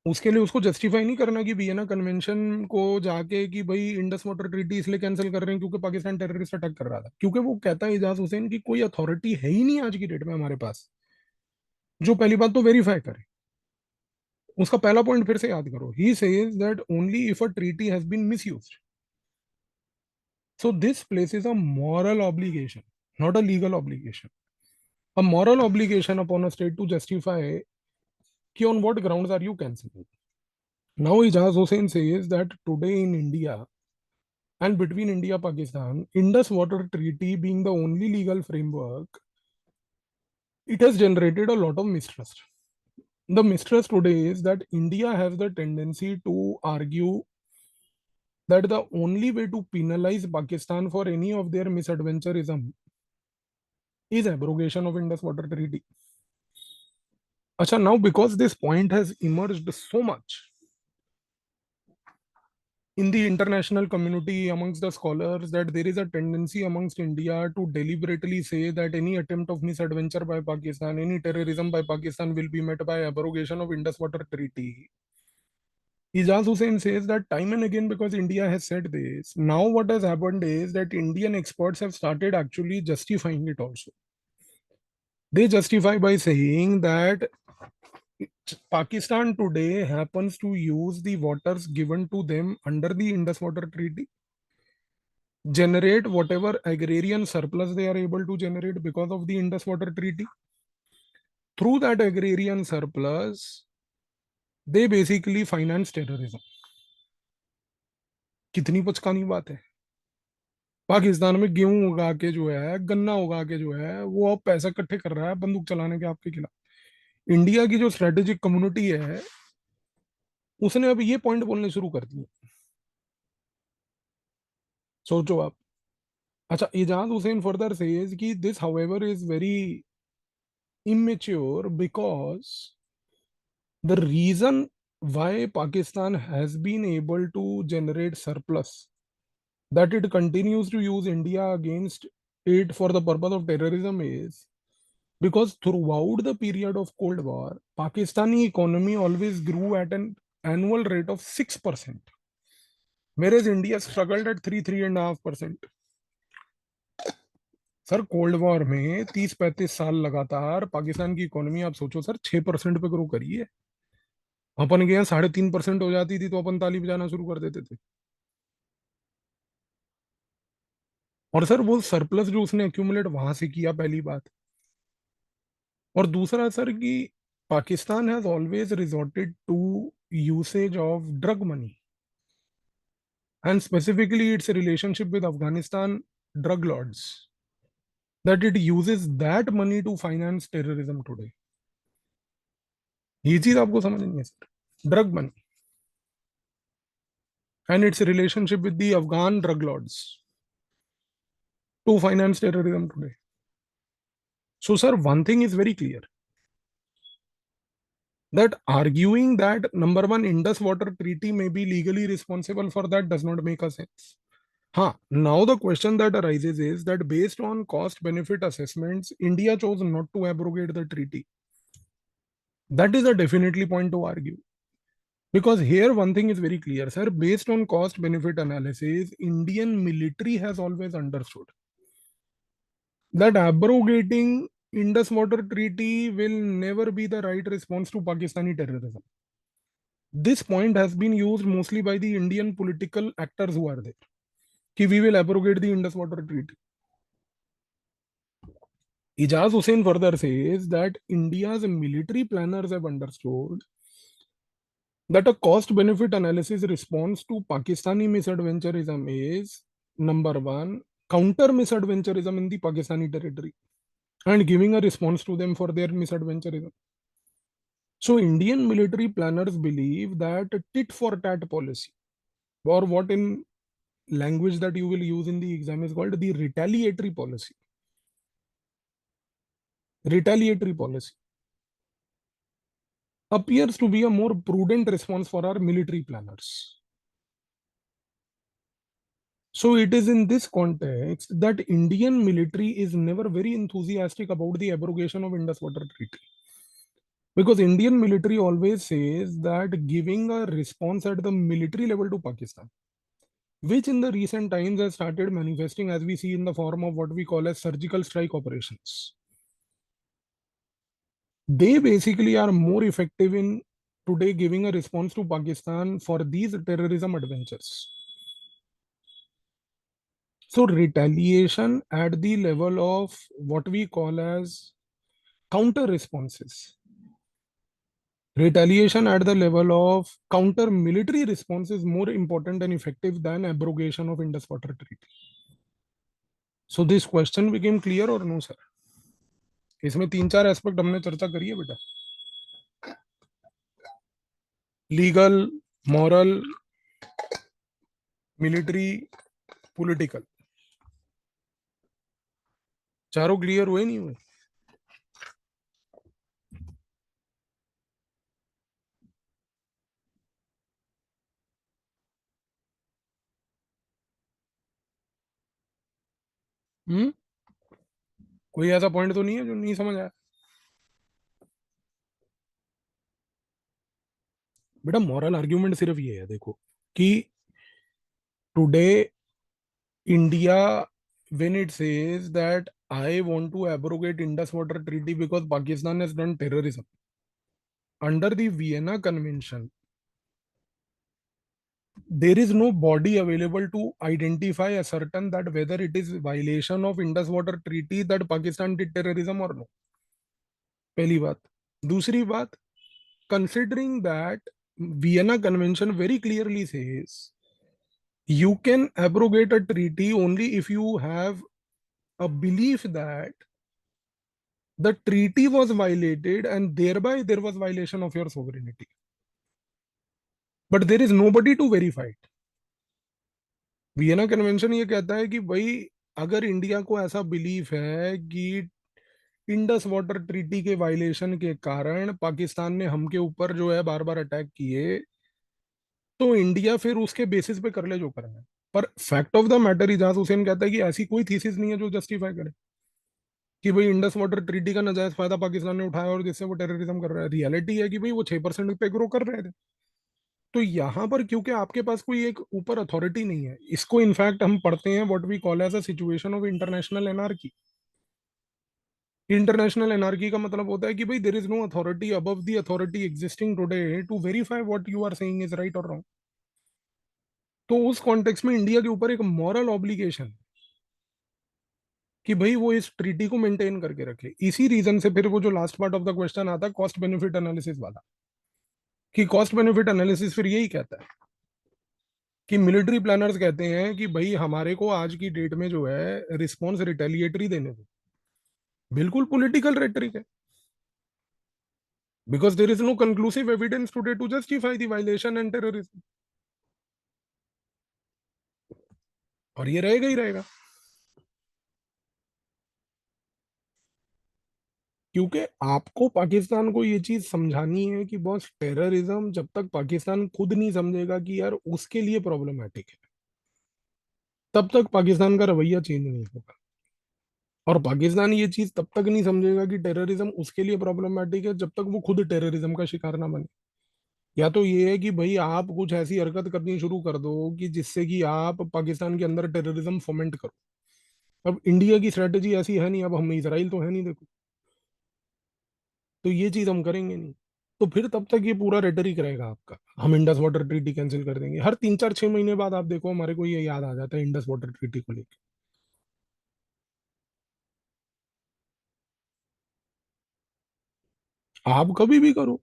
उसके लिए उसको जस्टिफाई नहीं करना कि वियना कन्वेंशन को जाके कि भाई इंडस वाटर ट्रीटी इसलिए कैंसिल कर रहे हैं क्योंकि पाकिस्तान टेररिस्ट अटैक कर रहा था, क्योंकि वो कहता है इजाज हुसैन की कोई अथॉरिटी है ही नहीं आज की डेट में हमारे पास जो पहली बात तो वेरीफाई करे। उसका पहला पॉइंट फिर से याद करो, he says that only if a treaty has been misused. So this places a moral obligation, not a legal obligation, a moral obligation upon a state to justify कि on what grounds are you cancelling. Now Ijaz Hussain says that today in India and between India Pakistan, Indus Water Treaty being the only legal framework, it has generated a lot of mistrust. The mistrust today is that India has the tendency to argue that the only way to penalize Pakistan for any of their misadventurism is abrogation of Indus Water Treaty. Acha, now because this point has emerged so much in the international community amongst the scholars, that there is a tendency amongst India to deliberately say that any attempt of misadventure by Pakistan, any terrorism by Pakistan will be met by abrogation of Indus Water Treaty. Ijaz Hussain says that time and again, because India has said this, now what has happened is that Indian experts have started actually justifying it also. They justify by saying that Pakistan today happens to use the waters given to them under the Indus Water Treaty, generate whatever agrarian surplus they are able to generate because of the Indus Water Treaty. Through that agrarian surplus, they basically finance terrorism. कितनी पचकानी बात है। पाकिस्तान में गेहूं उगा के जो है, गन्ना उगा के जो है, वो अब पैसा इकट्ठे कर रहा है बंदूक चलाने के आपके खिलाफ। इंडिया की जो स्ट्रेटेजिक कम्युनिटी है उसने अब ये पॉइंट बोलने शुरू कर दिए। सोचो आप। अच्छा, इजाज हुसैन फर्दर सेज कि this however is very immature because the reason why Pakistan has been able to generate surplus, that it continues to use India against it for the purpose of terrorism, is because throughout the period of Cold War, Pakistani economy always grew at an annual rate of 6%, whereas India struggled at 3.5%. Sir cold war में 30-35 साल लगातार पाकिस्तान की economy आप सोचो sir 6% पे grow करी है। अपन के यहाँ 3.5% हो जाती थी तो अपन ताली बजाना शुरू कर देते थे। और सर वो सरप्लस जो उसने एक्यूमुलेट वहां से किया, पहली बात। और दूसरा सर कि Pakistan has always resorted to usage of drug money and specifically its relationship with Afghanistan drug lords, that it uses that money to finance terrorism today. ये चीज आपको समझ नहीं है sir, drug money and its relationship with the Afghan drug lords to finance terrorism today. So, sir, one thing is very clear, that arguing that number one, Indus Water Treaty may be legally responsible for that does not make a sense. Huh. Now the question that arises is that based on cost benefit assessments, India chose not to abrogate the treaty. That is a definitely point to argue. Because here one thing is very clear, sir. Based on cost benefit analysis, Indian military has always understood that abrogating Indus Water Treaty will never be the right response to Pakistani terrorism. This point has been used mostly by the Indian political actors who are there. Ki we will abrogate the Indus Water Treaty. Ijaz Hussain further says that India's military planners have understood that a cost benefit analysis response to Pakistani misadventurism is number one, counter misadventurism in the Pakistani territory and giving a response to them for their misadventurism. So Indian military planners believe that tit for tat policy, or what in language that you will use in the exam is called the retaliatory policy. Retaliatory policy appears to be a more prudent response for our military planners. So it is in this context that Indian military is never very enthusiastic about the abrogation of Indus Water Treaty. Because Indian military always says that giving a response at the military level to Pakistan, which in the recent times has started manifesting as we see in the form of what we call as surgical strike operations. They basically are more effective in today giving a response to Pakistan for these terrorism adventures. So retaliation at the level of what we call as counter responses. Retaliation at the level of counter military response is more important and effective than abrogation of Indus Water Treaty. So this question became clear or no, sir? इसमें तीन चार aspect हमने चर्चा करी है बेटा. Legal, moral, military, political. चारों clear हुए नहीं हुए? हम्म. कोई ऐसा पॉइंट तो नहीं है जो नहीं समझ आया? बेटा मॉरल आर्ग्यूमेंट सिर्फ ये है, देखो कि today India when it says that I want to abrogate Indus Water Treaty because Pakistan has done terrorism under the Vienna Convention, there is no body available to identify a certain that whether it is violation of Indus Water Treaty that Pakistan did terrorism or no. पहली बात. दूसरी बात, considering that Vienna Convention very clearly says you can abrogate a treaty only if you have a belief that the treaty was violated and thereby there was violation of your sovereignty. But there is nobody to verify it. Vienna convention ये कहता है कि भाई अगर India को ऐसा belief है कि इंडस वाटर ट्रीटी के वायलेशन के कारण पाकिस्तान ने हम के ऊपर जो है बार बार अटैक किए, तो इंडिया फिर उसके बेसिस पे कर ले जो करना है. पर fact of the matter Ijaz Hussain कहता है कि ऐसी कोई थीसिस नहीं है जो जस्टिफाई करे कि भाई इंडस वाटर ट्रीटी का नाजायज फायदा पाकिस्तान ने उठाया और जिससे वो टेररिज्म कर रहा है. रियलिटी है कि भाई वो 6% पे ग्रो कर रहे थे. तो यहाँ पर क्योंकि आपके पास कोई एक ऊपर अथॉरिटी नहीं है, इसको इनफैक्ट हम पढ़ते हैं what we call as a situation of international anarchy. International anarchy का मतलब होता है कि भाई there is no authority above the authority existing today to verify what you are saying is right और रॉन्ग. तो उस कॉन्टेक्स्ट में इंडिया के ऊपर एक मॉरल ऑब्लिगेशन कि भाई वो इस ट्रीटी को मेंटेन करके रखे. इसी रीजन से फिर वो जो last part of the question आता है कॉस्ट बेनिफिट एनालिसिस वाला, कि कॉस्ट बेनिफिट एनालिसिस फिर यही कहता है कि मिलिट्री प्लानर्स कहते हैं कि भाई हमारे को आज की डेट में जो है रिस्पॉन्स रिटेलिएटरी देने को बिल्कुल पॉलिटिकल रेटरिक है. Because there is no conclusive evidence today to justify the violation and terrorism. और ये रहेगा ही रहेगा. क्योंकि आपको पाकिस्तान को ये चीज समझानी है कि बॉस टेररिज्म जब तक पाकिस्तान खुद नहीं समझेगा कि यार उसके लिए प्रॉब्लमैटिक है, तब तक पाकिस्तान का रवैया चेंज नहीं होगा. और पाकिस्तान ये चीज तब तक नहीं समझेगा कि टेररिज्म उसके लिए प्रॉब्लमैटिक है जब तक वो खुद टेररिज्म का शिकार ना बने. या तो ये है कि भाई आप कुछ ऐसी हरकत करनी शुरू कर दो कि जिससे कि आप पाकिस्तान के अंदर टेररिज्म फोमेंट करो. अब इंडिया की स्ट्रेटेजी ऐसी है नहीं, अब हम इसराइल तो है नहीं देखो, तो ये चीज हम करेंगे नहीं. तो फिर तब तक ये पूरा रेटरिक रहेगा आपका, हम इंडस वाटर ट्रीटी कैंसिल कर देंगे. हर 3 4 6 महीने बाद आप देखो हमारे को ये याद आ जाता है इंडस वाटर ट्रीटी को लेकर. आप कभी भी करो,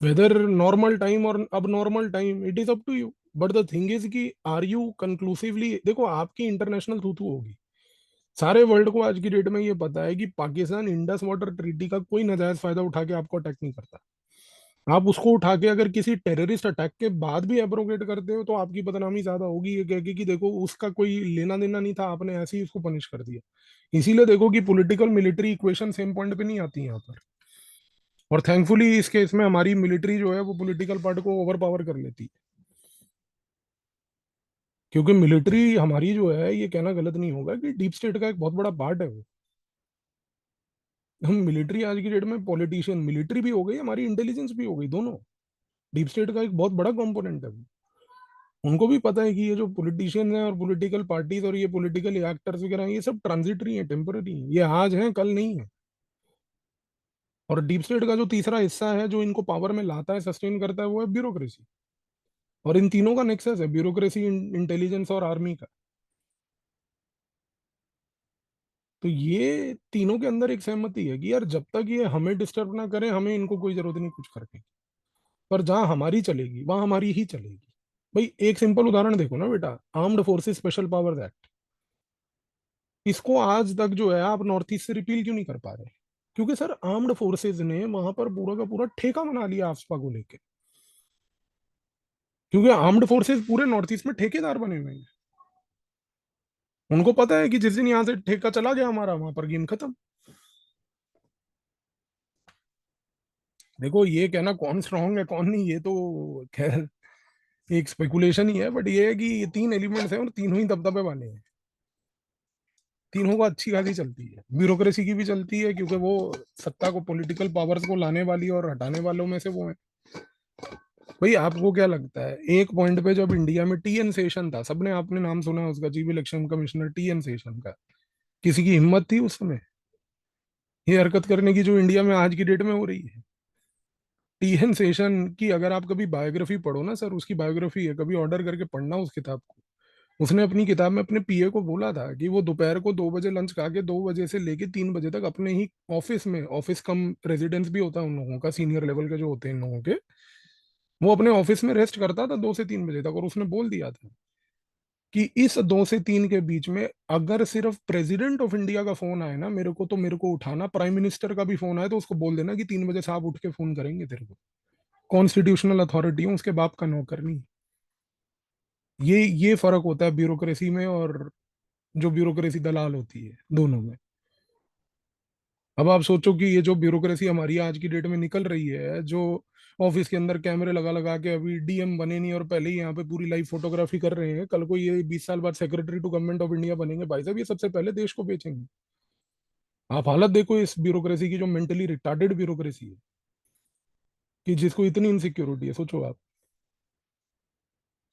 वेदर नॉर्मल टाइम और अब normal time, it is up to you. But the thing is कि आर यू कंक्लूसिवली, देखो आपकी इंटरनेशनल थू थू होगी. सारे वर्ल्ड को आज की डेट में ये पता है कि पाकिस्तान इंडस वाटर ट्रीटी का कोई नाजायज फायदा उठा के आपको अटैक नहीं करता. आप उसको उठा के अगर किसी टेररिस्ट अटैक के बाद भी एब्रोगेट करते हो तो आपकी बदनामी ज्यादा होगी ये कह के कि देखो उसका कोई लेना देना नहीं था, आपने ऐसे ही उसको पनिश कर दिया. इसीलिए देखो कि political military equation same point पे नहीं आती यहाँ पर. और थैंकफुली इस केस में हमारी मिलिट्री जो है वो पॉलिटिकल पार्ट को ओवर पावर कर लेती है. क्योंकि मिलिट्री हमारी जो है, ये कहना गलत नहीं होगा कि डीप स्टेट का एक बहुत बड़ा पार्ट है वो. हम मिलिट्री आज की डेट में, पॉलिटिशियन मिलिट्री भी हो गई, हमारी इंटेलिजेंस भी हो गई, दोनों डीप स्टेट का एक बहुत बड़ा कंपोनेंट है वो। उनको भी पता है कि ये जो पॉलिटिशियन है और पॉलिटिकल पार्टीज और ये पॉलिटिकल एक्टर्स वगैरह ये सब ट्रांजिटरी है, टेम्पररी है, ये आज है कल नहीं है। और डीप स्टेट का जो तीसरा हिस्सा है जो इनको पावर में लाता है, सस्टेन करता है, वो है ब्यूरोक्रेसी। और इन तीनों का नेक्सस है, ब्यूरोक्रेसी, इंटेलिजेंस और आर्मी का। तो ये तीनों के अंदर एक सहमति है कि यार जब तक ये हमें डिस्टर्ब ना करें, हमें इनको कोई जरूरत नहीं कुछ करने की। पर जहां हमारी चलेगी वहां हमारी ही चलेगी। भाई एक सिंपल उदाहरण देखो ना बेटा, armed forces special powers act, इसको आज तक जो है आप नॉर्थ ईस्ट से रिपील क्यों नहीं कर पा रहे? क्योंकि सर आर्म्ड फोर्सेज ने वहां पर पूरा का पूरा ठेका बना लिया आफ्सपा को लेके। क्योंकि आर्म्ड फोर्सेज पूरे नॉर्थ ईस्ट में ठेकेदार बने हुए हैं। उनको पता है कि जिस दिन यहाँ से ठेका चला गया हमारा, वहां पर गेम खत्म। देखो ये कहना कौन स्ट्रांग है कौन नहीं, ये तो खैर एक स्पेकुलेशन ही है, बट ये है कि ये तीन एलिमेंट्स हैं और तीनों ही दबदबे वाले हैं। तीनों को अच्छी खासी चलती है, ब्यूरोक्रेसी की भी चलती है क्योंकि वो सत्ता को, पॉलिटिकल पावर्स को लाने वाली और हटाने वालों में से वो है। भाई आपको क्या लगता है, एक पॉइंट पे जब इंडिया में टीएन सेशन था, सबने, आपने नाम सुना है उसका, chief election commissioner TN session का, किसी की हिम्मत थी उस समय ये हरकत करने की जो इंडिया में आज की डेट में हो रही है? टीएन सेशन की अगर आप कभी बायोग्राफी पढ़ो ना सर, उसकी बायोग्राफी है, कभी ऑर्डर करके पढ़ना उस किताब को। उसने अपनी किताब में अपने पीए को बोला था कि वो दोपहर को 2 बजे लंच खा के 2 बजे से लेके 3 बजे तक अपने ही ऑफिस में, ऑफिस कम रेजिडेंस भी होता है उन लोगों का, सीनियर लेवल के जो होते हैं इन लोगों के, वो अपने ऑफिस में रेस्ट करता था 2 से 3 बजे तक। और उसने बोल दिया था कि इस 2 से 3 के बीच में अगर सिर्फ प्रेसिडेंट ऑफ इंडिया का फोन आए ना मेरे को, तो मेरे को उठाना, प्राइम मिनिस्टर का भी फोन आए तो उसको बोल देना कि 3 बजे साहब उठ के फोन करेंगे तेरे को, कॉन्स्टिट्यूशनल अथॉरिटी हूँ, उसके बाप का नौकर नहीं। ये फर्क होता है ब्यूरोक्रेसी में और जो ब्यूरोक्रेसी दलाल होती है, दोनों में। अब आप सोचो कि ये जो ब्यूरोक्रेसी हमारी आज की डेट में निकल रही है, जो ऑफिस के अंदर कैमरे लगा लगा के अभी डीएम बने नहीं और पहले ही यहाँ पे पूरी लाइव फोटोग्राफी कर रहे हैं, कल को ये 20 साल बाद secretary to government of India बनेंगे, भाई साहब ये सबसे पहले देश को बेचेंगे। आप हालत देखो इस ब्यूरोक्रेसी की, जो मेंटली रिटार्डेड ब्यूरोक्रेसी है, कि जिसको इतनी इनसिक्योरिटी है, सोचो आप।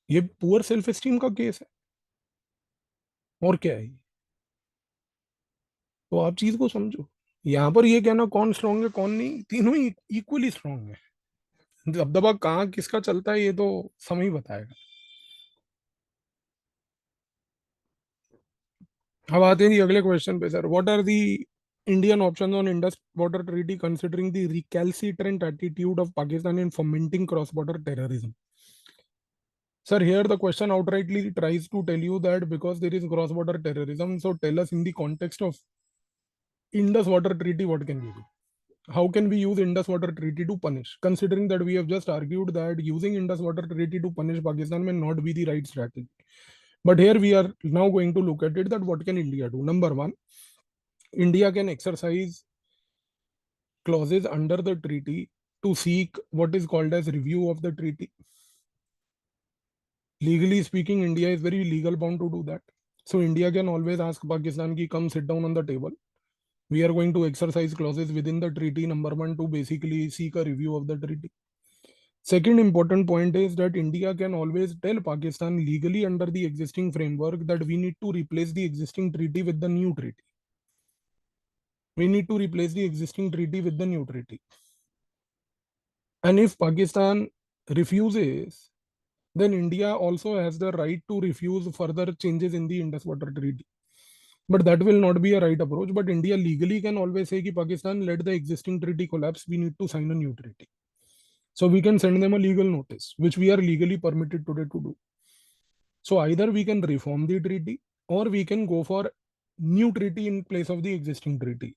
ये पुअर सेल्फ एस्टीम का केस है, और क्या है ये? तो आप चीज को समझो। यहाँ पर ये कहना कौन स्ट्रांग है कौन नहीं, तीनों ही इक्वली स्ट्रांग है। दबदबा कहाँ किसका चलता है ये तो समय ही बताएगा। अब आते हैं जी अगले क्वेश्चन पे sir, what are the Indian option on Indus water treaty considering the recalcitrant attitude of Pakistan in fomenting cross border terrorism? Sir, here the question outrightly tries to tell you that because there is cross-border terrorism, so tell us in the context of Indus Water Treaty, what can we do? How can we use Indus Water Treaty to punish? Considering that we have just argued that using Indus Water Treaty to punish Pakistan may not be the right strategy. But here we are now going to look at it that what can India do? Number one, India can exercise clauses under the treaty to seek what is called as review of the treaty. Legally speaking, India is very legal bound to do that. So India can always ask Pakistan ki come sit down on the table. We are going to exercise clauses within the treaty, number one, to basically seek a review of the treaty. Second important point is that India can always tell Pakistan legally under the existing framework that we need to replace the existing treaty with the new treaty. We need to replace the existing treaty with the new treaty. And if Pakistan refuses, then India also has the right to refuse further changes in the Indus Water Treaty. But that will not be a right approach. But India legally can always say that Pakistan, let the existing treaty collapse. We need to sign a new treaty. So we can send them a legal notice, which we are legally permitted today to do. So either we can reform the treaty or we can go for new treaty in place of the existing treaty.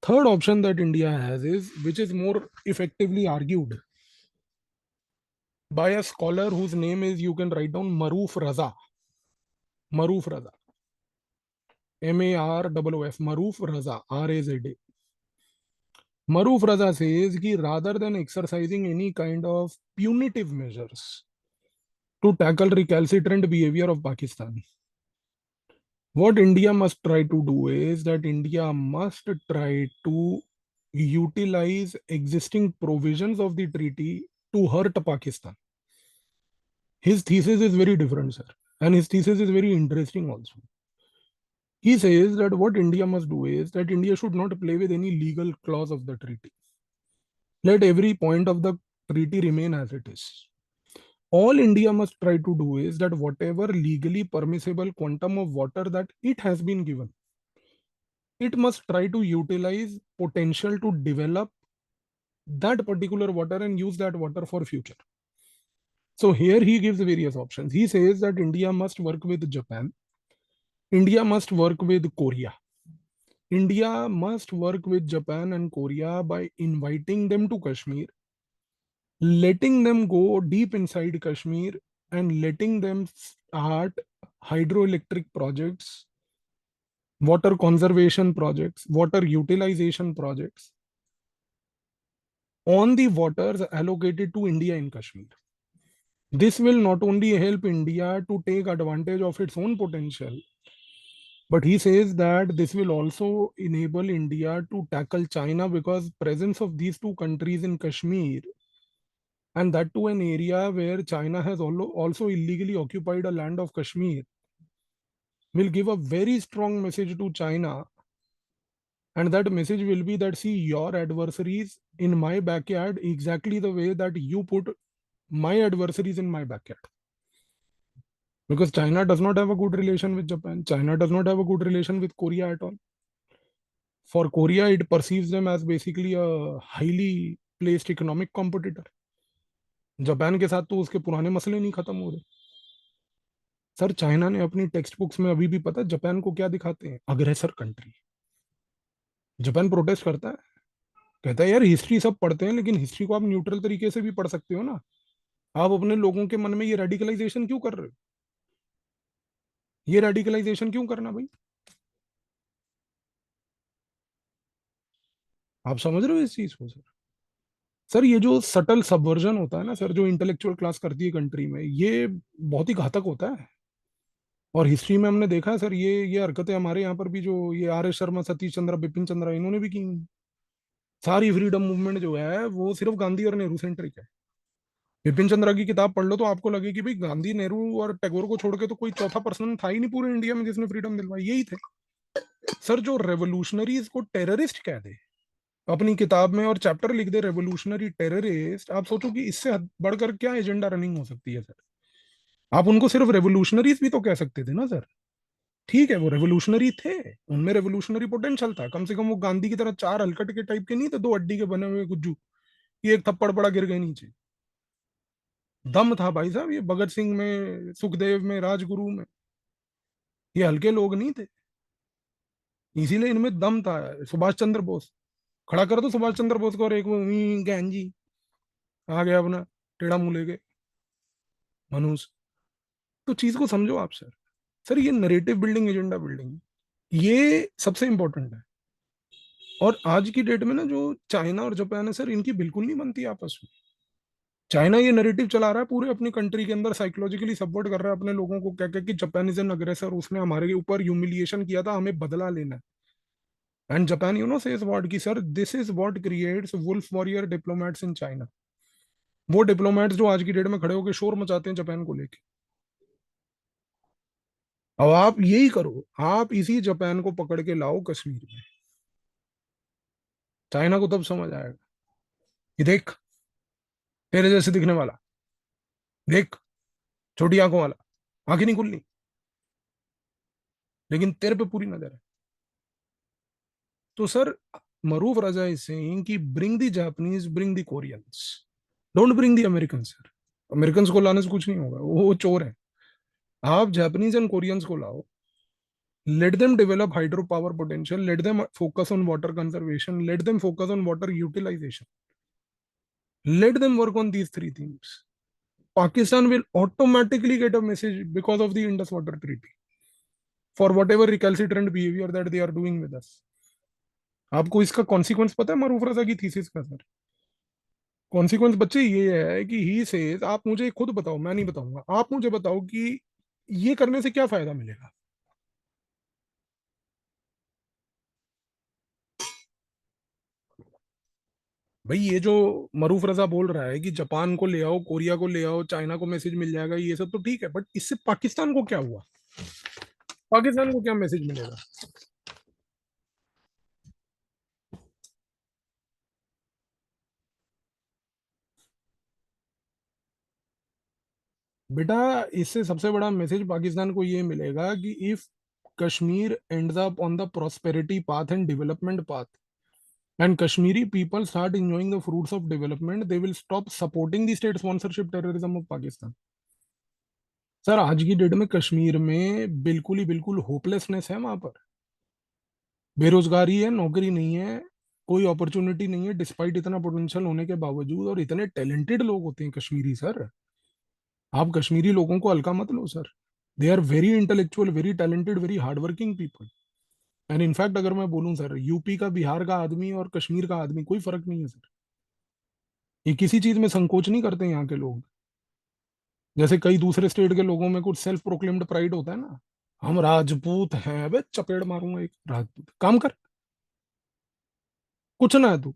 Third option that India has is, which is more effectively argued by a scholar whose name is, you can write down, Maruf Raza. Maruf Raza. MAROOF. Maruf Raza. RAZA. Maruf Raza says that rather than exercising any kind of punitive measures to tackle recalcitrant behavior of Pakistan, what India must try to do is that India must try to utilize existing provisions of the treaty to hurt Pakistan. His thesis is very different, sir. And his thesis is very interesting also. He says that what India must do is that India should not play with any legal clause of the treaty. Let every point of the treaty remain as it is. All India must try to do is that whatever legally permissible quantum of water that it has been given, it must try to utilize potential to develop that particular water and use that water for future. So here he gives various options. He says that India must work with Japan. India must work with Korea. India must work with Japan and Korea by inviting them to Kashmir, letting them go deep inside Kashmir, and letting them start hydroelectric projects, water conservation projects, water utilization projects on the waters allocated to India in Kashmir. This will not only help India to take advantage of its own potential, but he says that this will also enable India to tackle China, because presence of these two countries in Kashmir, and that to an area where China has also illegally occupied a land of Kashmir, will give a very strong message to China. And that message will be that, see, your adversaries in my backyard exactly the way that you put my adversaries in my backyard. Because China does not have a good relation with Japan. China does not have a good relation with Korea at all. For Korea, it perceives them as basically a highly placed economic competitor. Japan के साथ तो उसके पुराने मसले नहीं खत्म हो रहे. सर, चाइना ने अपनी टेक्स्ट बुक्स में अभी भी, पता है जापान को क्या दिखाते हैं? अग्रेसर कंट्री. जापान प्रोटेस्ट करता है, कहता है यार हिस्ट्री सब पढ़ते हैं, लेकिन हिस्ट्री को आप न्यूट्रल तरीके से भी पढ़ सकते हो ना. आप अपने लोगों के मन में ये रेडिकलाइजेशन क्यों कर रहे हो? ये रेडिकलाइजेशन क्यों करना भाई? आप समझ रहे हो इस चीज को सर? सर, ये जो सटल सबवर्जन होता है ना सर, जो इंटेलेक्चुअल क्लास करती है कंट्री में, ये बहुत ही घातक होता है. और हिस्ट्री में हमने देखा है सर, ये हरकतें हमारे यहाँ पर भी, जो ये आर एस शर्मा, सतीश चंद्र, बिपिन चंद्र, इन्होंने भी की. सारी फ्रीडम मूवमेंट जो है वो सिर्फ गांधी और नेहरू सेंट्रिक है. बिपिन चंद्र की किताब पढ़ लो तो आपको लगे कि भाई गांधी, नेहरू और टैगोर को छोड़ के तो कोई चौथा पर्सन था ही नहीं पूरे इंडिया में जिसने फ्रीडम दिलवाई, यही थे. सर, जो रेवोल्यूशनरीज को टेररिस्ट कह दे अपनी किताब में और चैप्टर लिख दे रेवोल्यूशनरी टेररिस्ट, आप सोचो कि इससे बढ़कर क्या एजेंडा रनिंग हो सकती है सर. आप उनको सिर्फ रेवोल्यूशनरीज भी तो कह सकते थे ना सर. ठीक है, वो रेवोल्यूशनरी थे, उनमें रेवोल्यूशनरी पोटेंशियल था, कम से कम वो गांधी की तरह चार हलकट के टाइप के नहीं थे, दो हड्डी के बने हुए गुज्जू, ये एक थप्पड़ पड़ा गिर गए नीचे. दम था भाई साहब, ये भगत सिंह में, सुखदेव में, राजगुरु में, ये हल्के लोग नहीं थे. इसीलिए इनमें दम था. सुभाष चंद्र बोस, खड़ा कर दो सुभाष चंद्र बोस को, और एक वो गैन जी आ गया अपना टेढ़ा मुंह लेके, मनुष्य. तो चीज को समझो आप सर. सर, ये नरेटिव बिल्डिंग, एजेंडा बिल्डिंग, ये सबसे इंपॉर्टेंट है. और आज की डेट में ना, जो चाइना और जापान है सर, इनकी बिल्कुल नहीं बनती आपस में. चाइना ये नैरेटिव चला रहा है पूरे अपनी कंट्री के अंदर, साइकोलॉजिकली सपोर्ट कर रहा है अपने लोगों को, क्या क्या कि जापान इज एन अग्रेसर, उसने हमारे ऊपर ह्यूमिलिएशन किया था, हमें बदला लेना है. एंड जापान सेज व्हाट कि sir, this is what creates wolf warrior diplomats in China. वो डिप्लोमेट्स जो आज की डेट में खड़े होकर शोर मचाते हैं जापान को लेके. अब आप यही करो, आप इसी जापान को पकड़ के लाओ कश्मीर में, चाइना को तब समझ आएगा कि देख, तेरे जैसे दिखने वाला, देख, छोटी आंखों वाला, आंखें नहीं खुलनी, लेकिन तेरे पे पूरी नजर है. तो सर, मरूफ रजा इज सेइंग कि bring the Japanese, bring the Koreans, don't bring the American sir. American को लाने से कुछ नहीं होगा, वो चोर है. आप जापानीज एंड कोरियंस को लाओ, let them develop hydropower potential, let them focus on water conservation, let them focus on water utilization, let them work on these three things. Pakistan will automatically get a message because of the Indus Water Treaty for whatever recalcitrant behavior that they are doing with us. आपको इसका consequence पता है मरूफ रजा की thesis का sir? Consequence बच्चे ये है कि ही सेज, आप मुझे खुद बताओ, मैं नहीं बताऊंगा, आप मुझे बताओ कि ये करने से क्या फायदा मिलेगा. भाई ये जो मरूफ रजा बोल रहा है कि जापान को ले आओ, कोरिया को ले आओ, चाइना को मैसेज मिल जाएगा, ये सब तो ठीक है, बट इससे पाकिस्तान को क्या हुआ? पाकिस्तान को क्या मैसेज मिलेगा? बेटा, इससे सबसे बड़ा मैसेज पाकिस्तान को ये मिलेगा कि if Kashmir ends up on the prosperity path and development path and Kashmiri people start enjoying the fruits of development, they will stop supporting the state sponsorship terrorism of Pakistan. Sir आज की date में कश्मीर में बिल्कुल ही बिल्कुल hopelessness है वहां पर। बेरोजगारी है, नौकरी नहीं है, कोई अपॉर्चुनिटी नहीं है, डिस्पाइट इतना पोटेंशियल होने के बावजूद, और इतने टैलेंटेड लोग होते हैं कश्मीरी सर। आप कश्मीरी लोगों को हल्का मत लो sir. They are very intellectual, very talented, very hard working people. And in fact अगर मैं बोलूं सर, यूपी का, बिहार का आदमी और कश्मीर का आदमी कोई फर्क नहीं है सर। ये किसी चीज में संकोच नहीं करते यहाँ के लोग। जैसे कई दूसरे स्टेट के लोगों में कुछ सेल्फ प्रोक्लेम्ड प्राइड होता है ना, हम राजपूत हैं, अबे चपेड़ मारूंगा एक राजपूत, काम कर, कुछ ना है तू।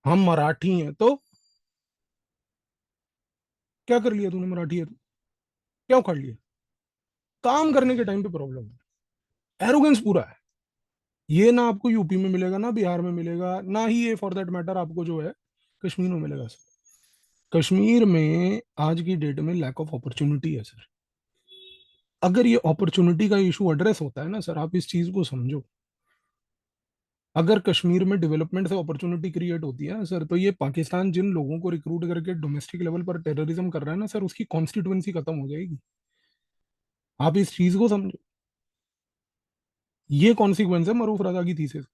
हम मराठी हैं तो क्या कर लिया तूने? मराठी है तो क्या उखाड़ लिया? काम करने के टाइम पे प्रॉब्लम है, एरोगेंस पूरा है। ये ना आपको यूपी में मिलेगा, ना बिहार में मिलेगा, ना ही ये फॉर दैट मैटर आपको जो है कश्मीर में मिलेगा सर। कश्मीर में आज की डेट में लैक ऑफ अपॉर्चुनिटी है सर। अगर ये अपॉर्चुनिटी का इशू एड्रेस होता है ना सर, आप इस चीज को समझो, अगर कश्मीर में डेवलपमेंट से अपॉर्चुनिटी क्रिएट होती है ना सर, तो ये पाकिस्तान जिन लोगों को रिक्रूट करके डोमेस्टिक लेवल पर टेररिज्म कर रहा है ना सर, उसकी कॉन्स्टिट्यूएंसी खत्म हो जाएगी। आप इस चीज को समझो। ये कॉन्सिक्वेंस है मरूफ रजा की थीसिस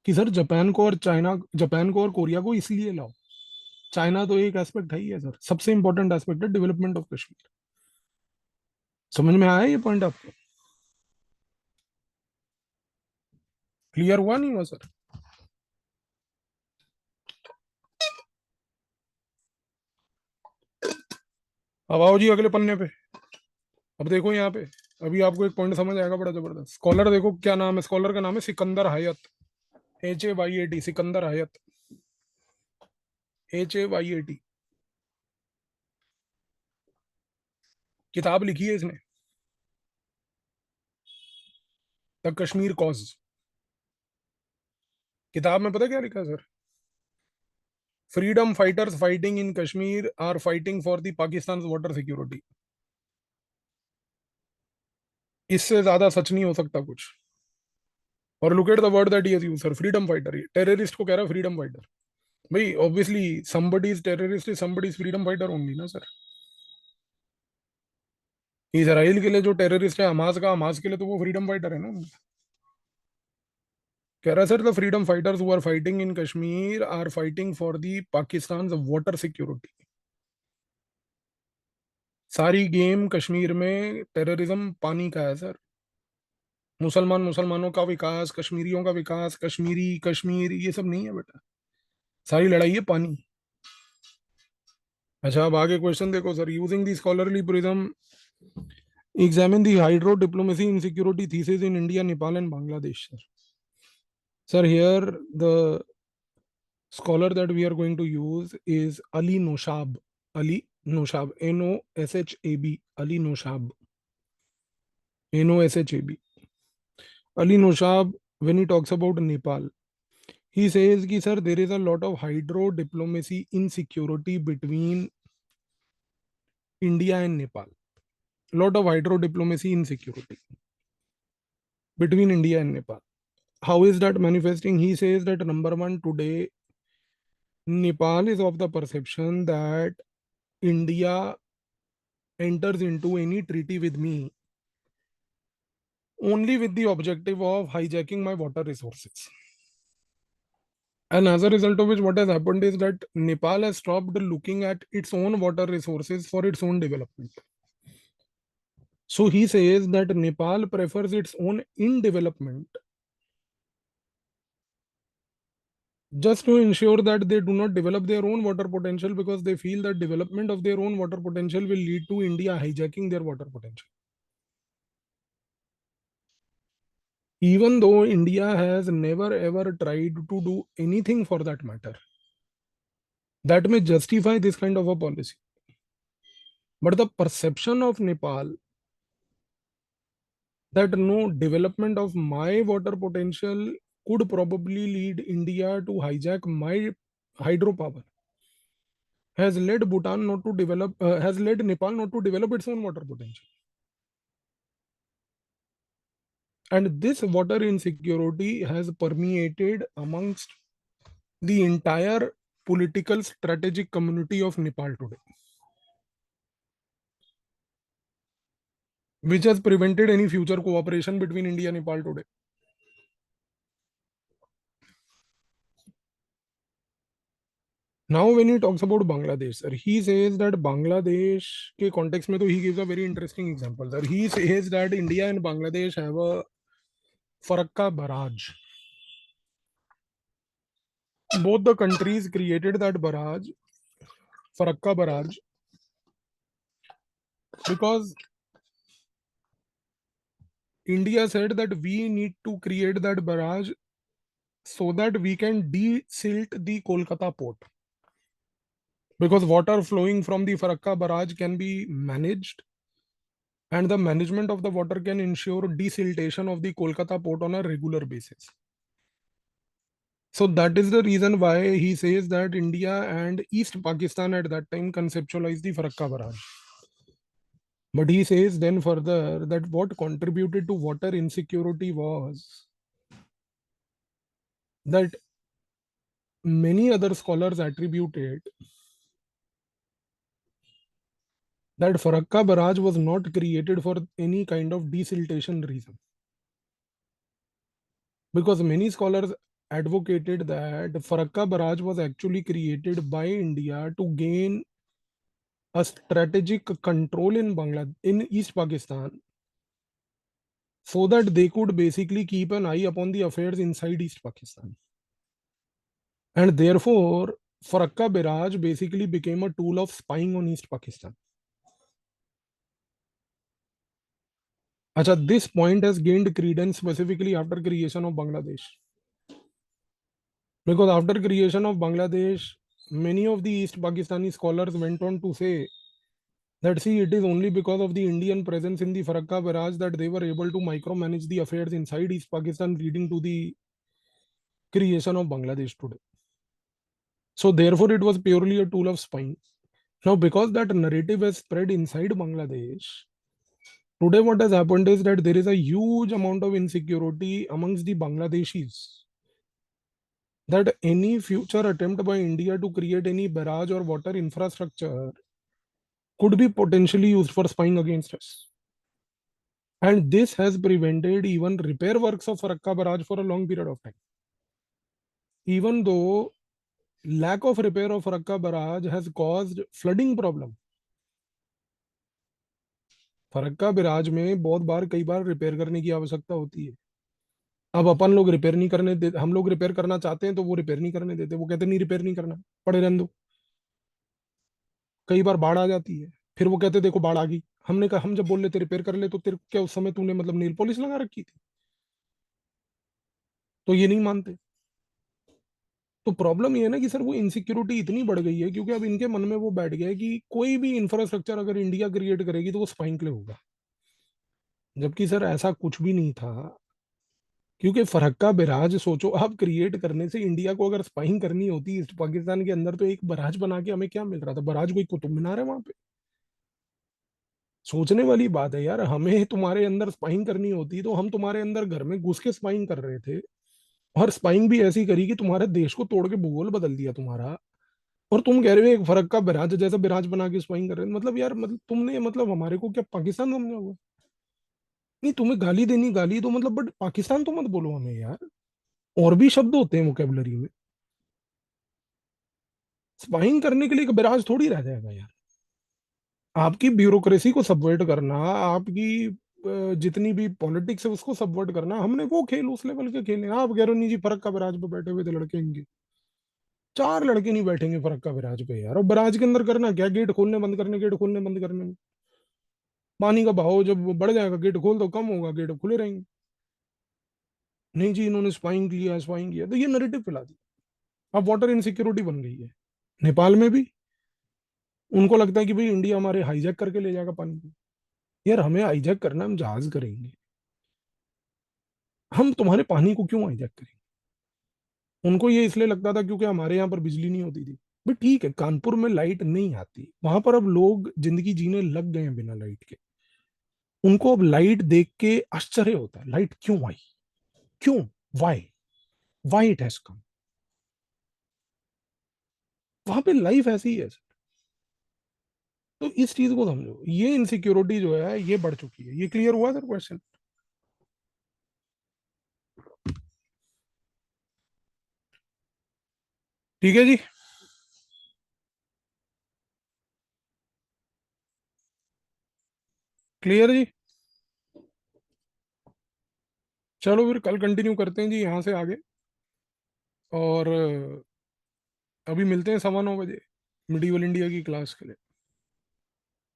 कि सर जापान को और चाइना, जापान को और कोरिया को इसलिए लाओ। चाइना तो एक एस्पेक्ट है ही है सर, सबसे इंपॉर्टेंट एस्पेक्ट है डेवलपमेंट ऑफ कश्मीर। समझ में आया ये पॉइंट आपको? क्लियर हुआ नहीं हुआ सर? अब आओ जी अगले पन्ने पे। अब देखो यहाँ पे, अभी आपको एक पॉइंट समझ आएगा बड़ा जबरदस्त। स्कॉलर देखो क्या नाम है, स्कॉलर का नाम है सिकंदर हयात, HAYAT, सिकंदर हयात, HAYAT। किताब लिखी है इसने, द कश्मीर कॉज। किताब में पता क्या लिखा है sir? Freedom fighters fighting in Kashmir are fighting for the Pakistan water security. इससे ज्यादा सच नहीं हो सकता कुछ। और look at the word that he has used sir, freedom fighter. Terrorist को कह रहा है फ्रीडम फाइटर। भाई obviously somebody is terrorist is somebody is freedom fighter only ना सर। इसराइल के लिए जो टेररिस्ट है हमास का, हमास के लिए तो वो फ्रीडम फाइटर है ना। कह रहा है sir, the freedom fighters who are fighting in Kashmir are fighting for the Pakistan water security. सारी गेम कश्मीर में टेररिज्म पानी का है सर। मुसलमानों का विकास, कश्मीरियों का विकास, कश्मीरी कश्मीर, ये सब नहीं है बेटा। सारी लड़ाई है पानी। अच्छा अब आगे क्वेश्चन देखो sir, using the scholarly prism examine the hydro diplomacy in security thesis in India, Nepal and Bangladesh sir. Sir, here the scholar that we are going to use is Ali Noshab. Ali Noshab. Noshab. Ali Noshab. Noshab. Ali Noshab, when he talks about Nepal, he says कि sir, there is a lot of hydro diplomacy insecurity between India and Nepal. Lot of hydro diplomacy insecurity between India and Nepal. How is that manifesting? He says that number one, today Nepal is of the perception that India enters into any treaty with me only with the objective of hijacking my water resources. And as a result of which, what has happened is that Nepal has stopped looking at its own water resources for its own development. So he says that Nepal prefers its own in development just to ensure that they do not develop their own water potential, because they feel that development of their own water potential will lead to India hijacking their water potential. even though India has never ever tried to do anything for that matter that may justify this kind of a policy. But the perception of Nepal that no development of my water potential could probably lead India to hijack my hydropower has led Nepal not to develop its own water potential. And this water insecurity has permeated amongst the entire political strategic community of Nepal today, which has prevented any future cooperation between India and Nepal today. Now, when he talks about Bangladesh, sir, he says that Bangladesh ke context mein, he gives a very interesting example. Sir. He says that India and Bangladesh have a Farakka barrage. Both the countries created that barrage, Farakka barrage, because India said that we need to create that barrage so that we can de-silt the Kolkata port. Because water flowing from the Farakka barrage can be managed, and the management of the water can ensure desiltation of the Kolkata port on a regular basis. So that is the reason why he says that India and East Pakistan at that time conceptualized the Farakka barrage. But he says then further that what contributed to water insecurity was that many other scholars attributed that Farakka barrage was not created for any kind of desiltation reason. Because many scholars advocated that Farakka barrage was actually created by India to gain a strategic control in Bangladesh, in East Pakistan, so that they could basically keep an eye upon the affairs inside East Pakistan. And therefore, Farakka barrage basically became a tool of spying on East Pakistan. Acha, this point has gained credence specifically after creation of Bangladesh. Because after creation of Bangladesh, many of the East Pakistani scholars went on to say that see, it is only because of the Indian presence in the Farakka barrage that they were able to micromanage the affairs inside East Pakistan, leading to the creation of Bangladesh today. So therefore, it was purely a tool of spying. Now, because that narrative has spread inside Bangladesh, today what has happened is that there is a huge amount of insecurity amongst the Bangladeshis that any future attempt by India to create any barrage or water infrastructure could be potentially used for spying against us. And this has prevented even repair works of Farakka barrage for a long period of time. Even though lack of repair of Farakka barrage has caused flooding problem. Farakka barrage में बहुत बार कई बार repair करने की आवश्यकता होती है. अब अपन लोग रिपेयर नहीं करने देते, हम लोग रिपेयर करना चाहते हैं तो वो रिपेयर नहीं करने देते, वो कहते नहीं रिपेयर नहीं करना, पड़े रहने दो. कई बार बाढ़ आ जाती है, फिर वो कहते देखो बाढ़ आ गई, हमने कहा हम जब बोल लेते रिपेयर कर ले तो तेरे क्या उस समय तूने मतलब नील पॉलिश लगा रखी थी, तो ये नहीं मानते. तो प्रॉब्लम ये है ना कि सर वो इनसिक्योरिटी इतनी बढ़ गई है क्योंकि अब इनके मन में वो बैठ गया है कि कोई भी इंफ्रास्ट्रक्चर अगर इंडिया क्रिएट करेगी तो वो स्पाइंग के लिए होगा. जबकि सर ऐसा कुछ भी नहीं था. क्योंकि फरक्का बैराज सोचो आप क्रिएट करने से इंडिया को अगर स्पाइंग करनी होती ईस्ट पाकिस्तान के अंदर तो एक बराज बना के हमें क्या मिल रहा था, बराज कोई कुतुब मीनार है वहां पे. सोचने वाली बात है यार, हमें तुम्हारे अंदर स्पाइंग करनी होती तो हम तुम्हारे अंदर घर में घुस के स्पाइंग कर रहे थे, और स्पाइंग भी ऐसी करी कि तुम्हारे देश को तोड़ के भूगोल बदल दिया तुम्हारा. और तुम कह रहे हो एक फरक्का बैराज जैसा बैराज बना के स्पाइंग कर रहे हो, मतलब यार मतलब तुमने मतलब हमारे को क्या पाकिस्तान समझा हुआ. नहीं, तुम्हें गाली देनी गाली तो मतलब, बट पाकिस्तान तो मत बोलो हमें यार. और भी शब्द होते हैं वोकेबलरी में. स्पाइंग करने के लिए एक बैराज थोड़ी रह जाएगा यार. आपकी ब्यूरोक्रेसी को सबवर्ट करना, आपकी जितनी भी पॉलिटिक्स है उसको सबवर्ट करना, हमने वो खेल उस लेवल के खेले. आप कह रहे हो नहीं जी फरक का बैराज पे बैठे हुए थे लड़के, इनके चार लड़के नहीं बैठेंगे फरक का बैराज पे यार. और बैराज के अंदर करना क्या, गेट खोलने बंद करने, गेट खोलने बंद करने में पानी का बहाव जब बढ़ जाएगा गेट खोल दो, कम होगा गेट खुले रहेंगे. नहीं जी इन्होंने स्पाइंग किया, तो ये नैरेटिव फैला दिया। अब वाटर इनसिक्योरिटी बन गई है नेपाल में भी। उनको लगता है कि भाई इंडिया हमारे हाईजैक करके ले जाएगा पानी को। यार हमें हाईजैक करना, हम जहाज करेंगे, हम तुम्हारे पानी को क्यों हाईजैक करेंगे? उनको ये इसलिए लगता था क्योंकि हमारे यहाँ पर बिजली नहीं होती थी। भाई ठीक है, कानपुर में लाइट नहीं आती, वहां पर अब लोग जिंदगी जीने लग गए हैं बिना लाइट के। उनको अब लाइट देख के आश्चर्य होता है, लाइट क्यों आई, क्यों, why, why it has come. वहां पे लाइफ ऐसी है। तो इस चीज को समझो, ये इनसिक्योरिटी जो है ये बढ़ चुकी है। ये क्लियर हुआ सर क्वेश्चन? ठीक है जी। क्लियर जी। चलो फिर कल कंटिन्यू करते हैं जी यहाँ से आगे। और अभी मिलते हैं 9:15 बजे मिडिवल इंडिया की क्लास के लिए।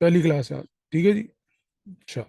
पहली क्लास है आज। ठीक है जी। अच्छा।